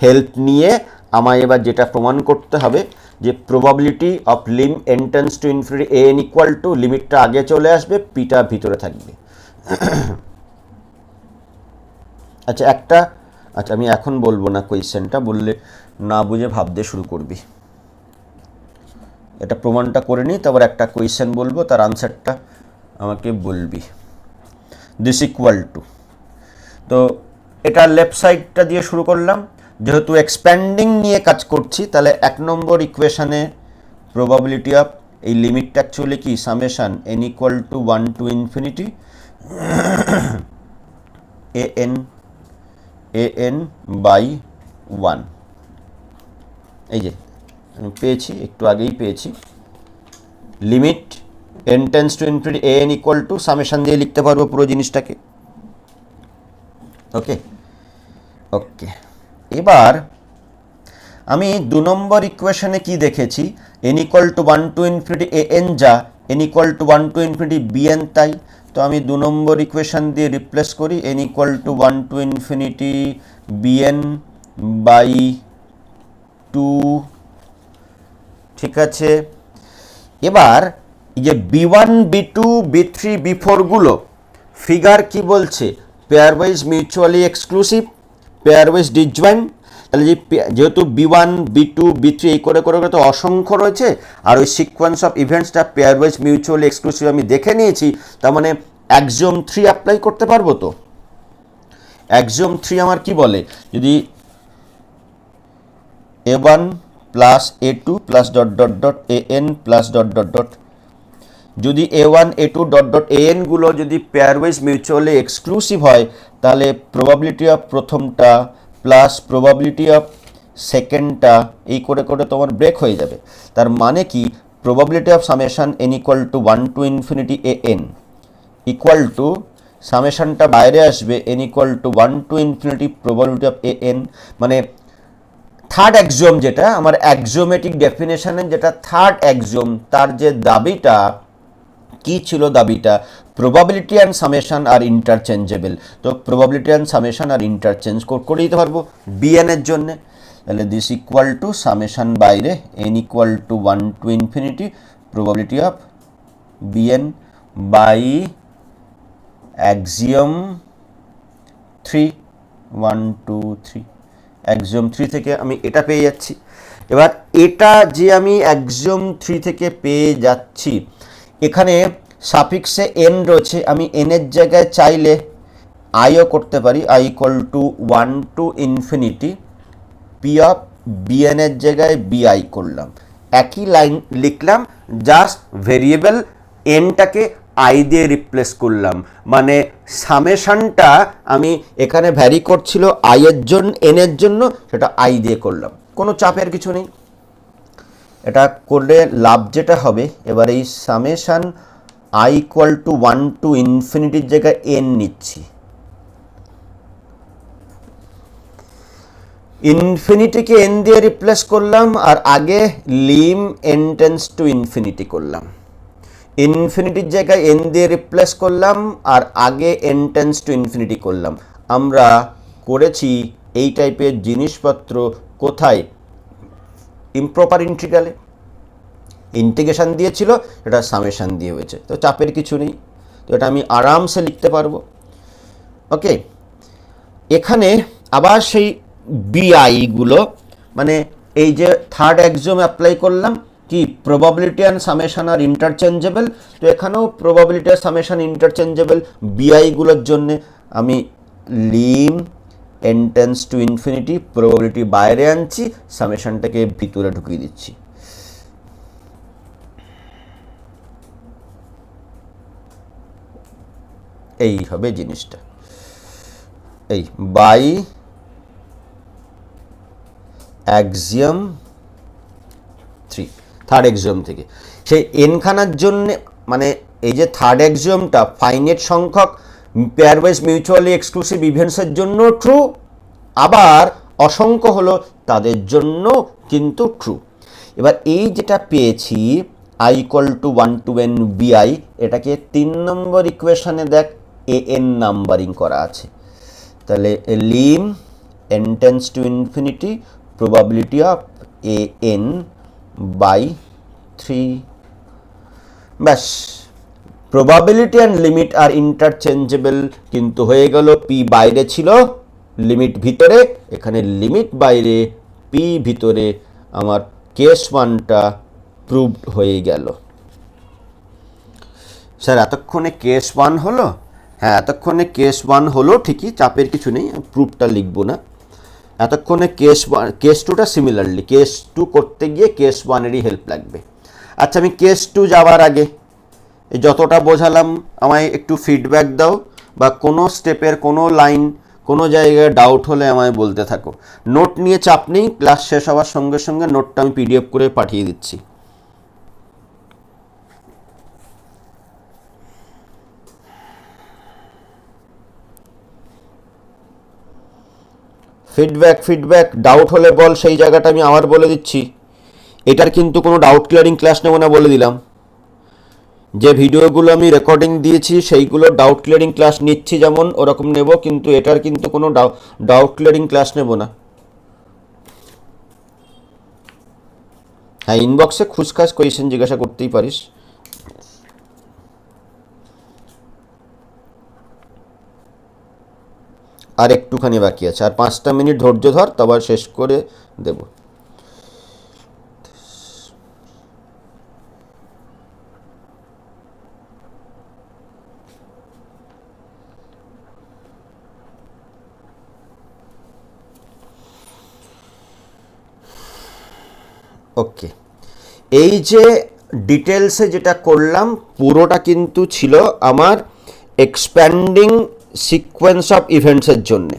হেল্প নিয়ে আমায় এবার যেটা প্রমাণ করতে হবে যে probability of lim n tends to infinity an equal to, লিমিটটা আগে চলে আসবে, পিটা ভিতরে থাকবে। আচ্ছা আমি এখন বলবো না, কোয়েশ্চেনটা বললে না বুঝে ভাবতে শুরু করবি। এটা প্রমাণটা করে নিই, তারপর একটা কোয়েশ্চেন বলবো, তার আনসারটা আমাকে বলবি। দিস ইকুয়াল টু, তো এটা লেফট সাইডটা দিয়ে শুরু করলাম, যেহেতু এক্সপ্যান্ডিং নিয়ে কাজ করছি তাহলে 1 নম্বর ইকুয়েশানে প্রবাবিলিটি অফ এই লিমিটটা অ্যাকচুয়ালি কি summation n equal to 1 to infinity an by 1। এই যে আমি পেয়েছি, একটু আগেই পেয়েছি, limit n tends to infinity an equal to summation দিয়ে লিখতে পারবো পুরো জিনিসটাকে। ওকে ওকে, এবার আমি 2 নম্বর ইকুয়েশনে কি দেখেছি, n equal to 1 to infinity an যা n equal to 1 to infinity bn তাই। তো আমি 2 নম্বর ইকুয়েশন দিয়ে রিপ্লেস করি, n equal to 1 to infinity bn by 2। ঠিক আছে, এবার এই যে b1 b2 b3 b4 গুলো ফিগার কি বলছে, pair wise mutually exclusive, pair wise disjoint. তাহলে যেহেতু b1 b2 b3 এই করে করে তো অসংখ্য রয়েছে, আর ওই সিকোয়েন্স অফ ইভেন্টসটা পেয়ার ওয়াইজ মিউচুয়ালি এক্সক্লুসিভ আমি দেখে নিয়েছি, তার মানে অ্যাক্সিওম 3 অ্যাপ্লাই করতে পারবো। তো অ্যাক্সিওম 3 আমার কি বলে, যদি a1 plus a2 plus dot dot dot an plus dot dot dot, যদি a1 a2 dot dot an গুলো যদি পেয়ার ওয়াইজ মিউচুয়ালি এক্সক্লুসিভ হয়, তাহলে প্রবাবিলিটি অফ প্রথমটা প্লাস প্রবাবিলিটি অফ সেকেন্ডটা এই করে করে তোমার ব্রেক হয়ে যাবে। তার মানে কি probability of summation n equal to 1 to infinity an equal to সামেশানটা বাইরে আসবে n equal to 1 to infinity probability of an, মানে থার্ড অ্যাক্সিওম যেটা আমার অ্যাক্সিওমেটিক ডেফিনেশনের যেটা থার্ড অ্যাক্সিওম, তার যে দাবিটা কি ছিল, দাবিটা প্রবাবিলিটি অ্যান্ড সামেশান আর ইন্টারচেঞ্জেবল। তো প্রবাবিলিটি অ্যান্ড সামেশান আর ইন্টারচেঞ্জ করে দিতে পারবো bn এর জন্য। তাহলে দিস ইকুয়াল টু সামেশান বাইরে n equal to 1 to infinity probability of bn by axiom 3 1 2 3। Axiom 3 থেকে আমি এটা পেয়ে যাচ্ছি। এবার এটা যে আমি অ্যাক্সিওম 3 থেকে পেয়ে যাচ্ছি, এখানে সাফিক্সে n রয়েছে, আমি n এর জায়গায় চাইলে আইও করতে পারি, i equal to 1 to infinity p of bn এর জায়গায় bi করলাম, একই লাইন লিখলাম, জাস্ট ভেরিয়েবল nটাকে i দিয়ে রিপ্লেস করলাম। মানে সামেশানটা আমি এখানে ভ্যারি করছিল i এর জন্য n এর জন্য, সেটা i দিয়ে করলাম, কোনো চাপের কিছু নেই। এটা করলে লাভ যেটা হবে, এবার এই summation I equal to 1 to ইনফিনিটির জায়গায় এন নিচ্ছি, ইনফিনিটিকে এন দিয়ে রিপ্লেস করলাম, আর আগে lim n tends to infinity করলাম, ইনফিনিটির জায়গায় এন দিয়ে রিপ্লেস করলাম, আর আগে এন টেন্স টু ইনফিনিটি করলাম। আমরা করেছি এই টাইপের জিনিসপত্র কোথায়? ইমপ্রপার ইন্টিগ্রালে। ইন্টিগ্রেশন দিয়েছিল, এটা সামেশন দিয়ে হয়েছে, তো চাপের কিছু নেই, তো এটা আমি আরামসে লিখতে পারবো। ওকে, এখানে আবার সেই বিআইগুলো, মানে এই যে থার্ড এক্সিওম অ্যাপ্লাই করলাম, কি প্রবাবিলিটি অ্যান্ড সামেশন আর ইন্টারচেঞ্জেবল, তো এখানেও প্রবাবিলিটি আর সামেশন ইন্টারচেঞ্জেবল। বিআইগুলোর জন্য আমি lim n tends to infinity, probability বাইরে আনছি, সামেশনটাকে ভিতরে ঢুকিয়ে দিচ্ছি। এই হবে জিনিসটা, এই বাই অ্যাক্সিওম 3, থার্ড এক্সিওম থেকে। সেই এনখানার জন্য, মানে এই যে থার্ড এক্সিওমটা ফাইনাইট সংখ্যক পেয়ার ওয়াইজ মিউচুয়ালি এক্সক্লুসিভ ইভেন্টসের জন্য ট্রু, আবার অসংখ্য হলো তাদের জন্য কিন্তু ট্রু। এবার এই যেটা পেয়েছি i equal to 1 to n b i, এটাকে 3 নম্বর ইকুয়েশনে দেখ এ এন নাম্বারিং করা আছে, তাহলে lim n tends to infinity probability of A n by 3, ব্যাস। প্রবাবিলিটি অ্যান্ড লিমিট আর ইন্টারচেঞ্জেবল কিন্তু হয়ে গেল, পি বাইরে ছিল, লিমিট ভিতরে, এখানে লিমিট বাইরে, পি ভিতরে, আমার কেস 1টা প্রুভড হয়ে গেল। স্যার এতক্ষণে কেস 1 হলো? হ্যাঁ, এতক্ষণে কেস 1 হলো ঠিকই, চাপের কিছু নেই, প্রুফটা লিখবো না। এতক্ষণে কেস 2টা সিমিলারলি, কেস 2 করতে গিয়ে কেস 1-এরই হেল্প লাগবে। আচ্ছা, আমি কেস 2 যাওয়ার আগে যতটা বোঝালাম আমায় একটু ফিডব্যাক দাও, বা কোনো স্টেপের কোনো লাইন, কোনো জায়গায় ডাউট হলে আমায় বলতে থাকো। নোট নিয়ে চাপ নেই, ক্লাস শেষ হওয়ার সঙ্গে সঙ্গে নোটটা আমি পিডিএফ করে পাঠিয়ে দিচ্ছি। ফিডব্যাক ডাউট হলে বল, সেই জায়গাটা আমি আবার বলে দিচ্ছি। এটার কিন্তু কোনো ডাউট ক্লিয়ারিং ক্লাস নেব না বলে দিলাম। যে ভিডিওগুলো আমি রেকর্ডিং দিয়েছি সেইগুলো ডাউট ক্লিয়ারিং ক্লাস নিচ্ছি যেমন, ওরকম নেব, কিন্তু এটার কিন্তু কোনো ডাউট ক্লিয়ারিং ক্লাস নেব না। হ্যাঁ, ইনবক্সে খুচখাস কোয়েশ্চেন জিজ্ঞাসা করতেই পারিস। আর একটুখানি বাকি আছে, আর 5টা মিনিট ধৈর্য ধর, তবে শেষ করে দেব। ওকে, এই যে ডিটেলসে যেটা করলাম পুরোটা কিন্তু ছিল আমার এক্সপ্যান্ডিং সিকোয়েন্স অফ ইভেন্টসের জন্যে।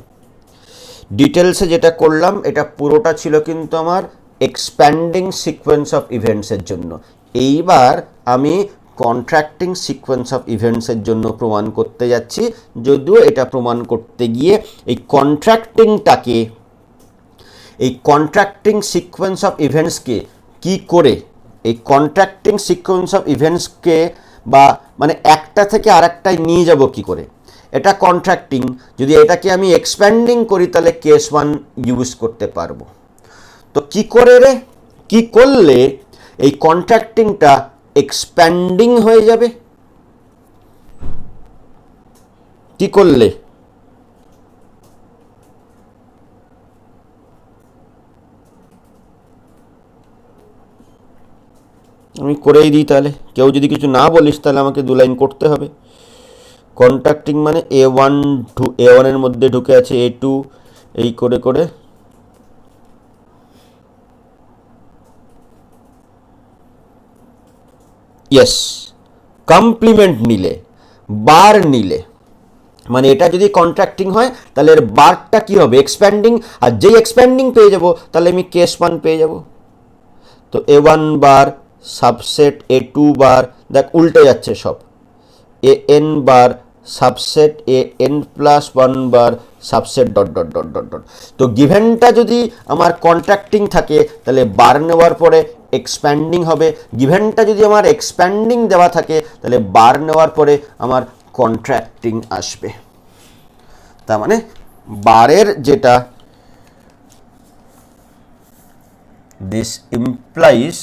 ডিটেলসে যেটা করলাম এটা পুরোটা ছিল কিন্তু আমার এক্সপ্যান্ডিং সিকোয়েন্স অফ ইভেন্টসের জন্য। এইবার আমি কন্ট্রাক্টিং সিকোয়েন্স অফ ইভেন্টসের জন্য প্রমাণ করতে যাচ্ছি, যদিও এটা প্রমাণ করতে গিয়ে এই কন্ট্রাক্টিং সিকোয়েন্স অফ ইভেন্টসকে কি করে, এই কন্ট্রাক্টিং সিকোয়েন্স অফ ইভেন্টসকে বা মানে একটা থেকে আরেকটায় নিয়ে যাব কি করে, এটা কন্ট্রাক্টিং। যদি এটাকে আমি এক্সপ্যান্ডিং করি তাহলে কেস 1 ইউজ করতে পারবো। তো কি করে রে, কি করলে এই কন্ট্রাক্টিংটা এক্সপ্যান্ডিং হয়ে যাবে? কি করলে? আমি করেই দিই তাহলে, কেউ যদি কিছু না বলিস তাহলে আমাকে 2 লাইন করতে হবে। কন্ট্রাক্টিং মানে A1 এর মধ্যে ঢুকে আছে A2, এই করে করে ইয়েস, কমপ্লিমেন্ট নিলে, বার নিলে, মানে এটা যদি কন্ট্রাক্টিং হয় তাহলে এর বারটা কি হবে, এক্সপ্যান্ডিং। আর যেই এক্সপ্যান্ডিং পেয়ে যাব তাহলে আমি কেস 1 পেয়ে যাব। তো A1 বার সাবসেট A2 বার, দেখ উল্টে যাচ্ছে সব, এ n bar subset A N plus 1 bar subset dot dot dot dot dot. তো গিভেনটা যদি আমার কন্ট্রাক্টিং থাকে তাহলে বার নেওয়ার পরে এক্সপ্যান্ডিং হবে, গিভেনটা যদি আমার এক্সপ্যান্ডিং দেওয়া থাকে তাহলে বার নেওয়ার পরে আমার কন্ট্রাক্টিং আসবে। তার মানে বারের যেটা দিস ইমপ্লাইজ,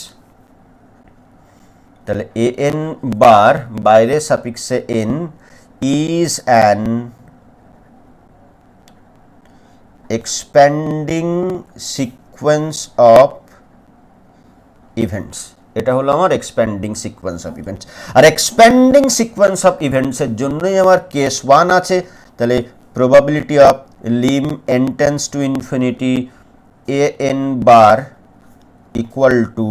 তাহলে এ এন বার বাইরে সাফিক্সে n is an expanding sequence of events. এটা হলো আমার এক্সপ্যান্ডিং সিকোয়েন্স অফ ইভেন্টস। আর এক্সপ্যান্ডিং সিকোয়েন্স অফ ইভেন্টসের জন্যই আমার কেস 1 আছে। তাহলে probability of lim n tends to infinity A n bar equal to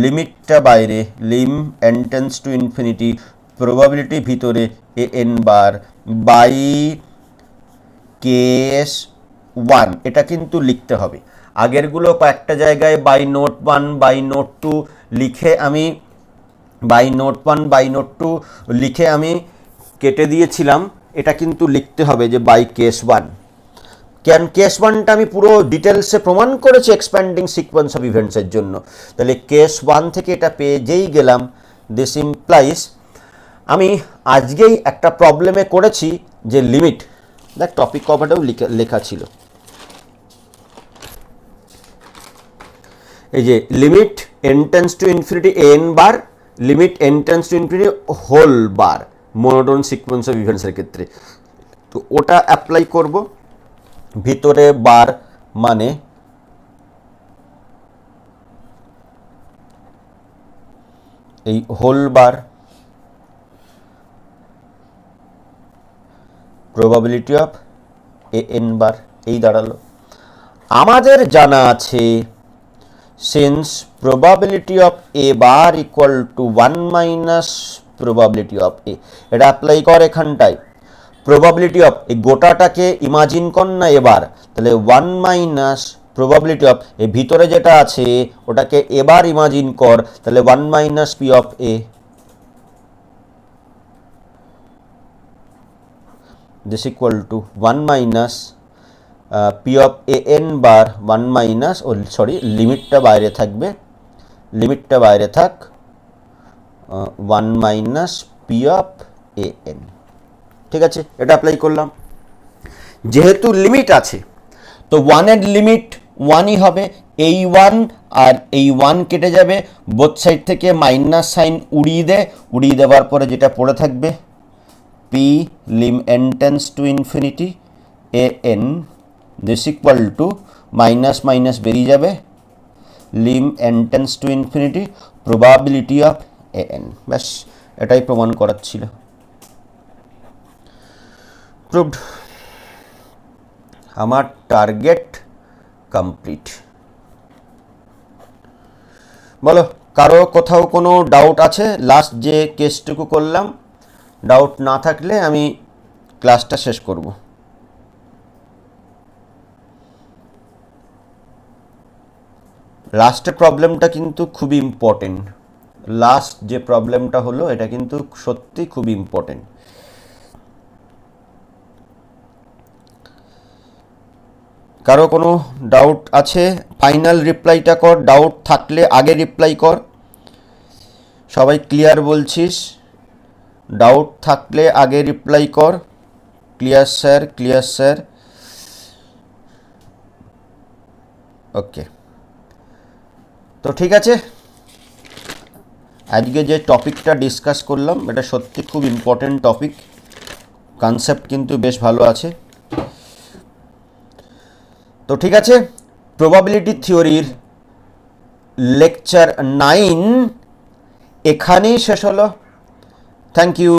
লিমিটটা বাইরে lim n tends to infinity probability ভিতরে A n bar by case 1। এটা কিন্তু লিখতে হবে। আগেরগুলো কয়েকটা জায়গায় বাই নোট 1 বাই নোট 2 লিখে আমি বাই নোট 1 বাই নোট 2 লিখে আমি কেটে দিয়েছিলাম। এটা কিন্তু লিখতে হবে যে বাই কেস 1। কেন কেস 1টা আমি পুরো ডিটেলসে প্রমাণ করেছি এক্সপ্যান্ডিং সিকোয়েন্স অফ ইভেন্টসের জন্য। তাহলে কেস 1 থেকে এটা পেয়ে যেই গেলাম, দিস ইমপ্লাইজ আমি আজকেই একটা প্রবলেমে করেছি যে লিমিট, দেখ টপিক কভারটাও লেখা ছিল, এই যে limit n tends to infinity n bar limit n tends to infinity whole bar monotone sequence of ইভেন্টসের ক্ষেত্রে। তো ওটা অ্যাপ্লাই করব। ভিতরে বার মানে এই whole bar, probability of A n bar এই দাঁড়ালো। আমাদের জানা আছে since probability of A bar equal to 1 minus probability of A, এটা অ্যাপ্লাই কর এখানটায়। প্রবাবিলিটি অফ এই গোটাটাকে ইমাজিন কর না এবার, তাহলে 1 মাইনাস প্রবাবিলিটি অফ এ ভিতরে যেটা আছে ওটাকে এবার ইমাজিন কর, তাহলে 1 minus P of A, this equal to 1 minus p of a n bar 1 minus লিমিটটা বাইরে থাকবে, লিমিটটা বাইরে থাক 1 minus p of a n। ঠিক আছে, এটা অ্যাপ্লাই করলাম। যেহেতু লিমিট আছে তো 1 এর লিমিট 1ই হবে, এই 1 আর এই 1 কেটে যাবে, বোথ সাইড থেকে মাইনাস সাইন উড়িয়ে দেওয়ার পরে যেটা পড়ে থাকবে p lim n tends to infinity a n, this equal to minus minus বেরিয়ে যাবে lim n tends to infinity probability of a n। ব্যাস এটাই প্রমাণ করার ছিল। প্রুভড। আমার টার্গেট কমপ্লিট। বলো কারো কোথাও কোনো ডাউট আছে? লাস্ট যে কেসটুকু করলাম, ডাউট না থাকলে আমি ক্লাসটা শেষ করব। লাস্টের প্রবলেমটা কিন্তু খুবই ইম্পর্টেন্ট। লাস্ট যে প্রবলেমটা হলো এটা কিন্তু সত্যি খুব ইম্পর্টেন্ট। কারো কোনো ডাউট আছে? ফাইনাল রিপ্লাইটা কর, ডাউট থাকলে আগে রিপ্লাই কর। সবাই ক্লিয়ার বলছিস? ডাউট থাকলে আগে রিপ্লাই কর। Clear sir, clear sir. Okay, তো ঠিক আছে, আজকে যে টপিকটা ডিসকাস করলাম এটা সত্যি খুব ইম্পর্টেন্ট টপিক, কনসেপ্ট কিন্তু বেশ ভালো আছে। তো ঠিক আছে, প্রবাবিলিটি থিওরির লেকচার 9 এখানেই শেষ হলো। Thank you.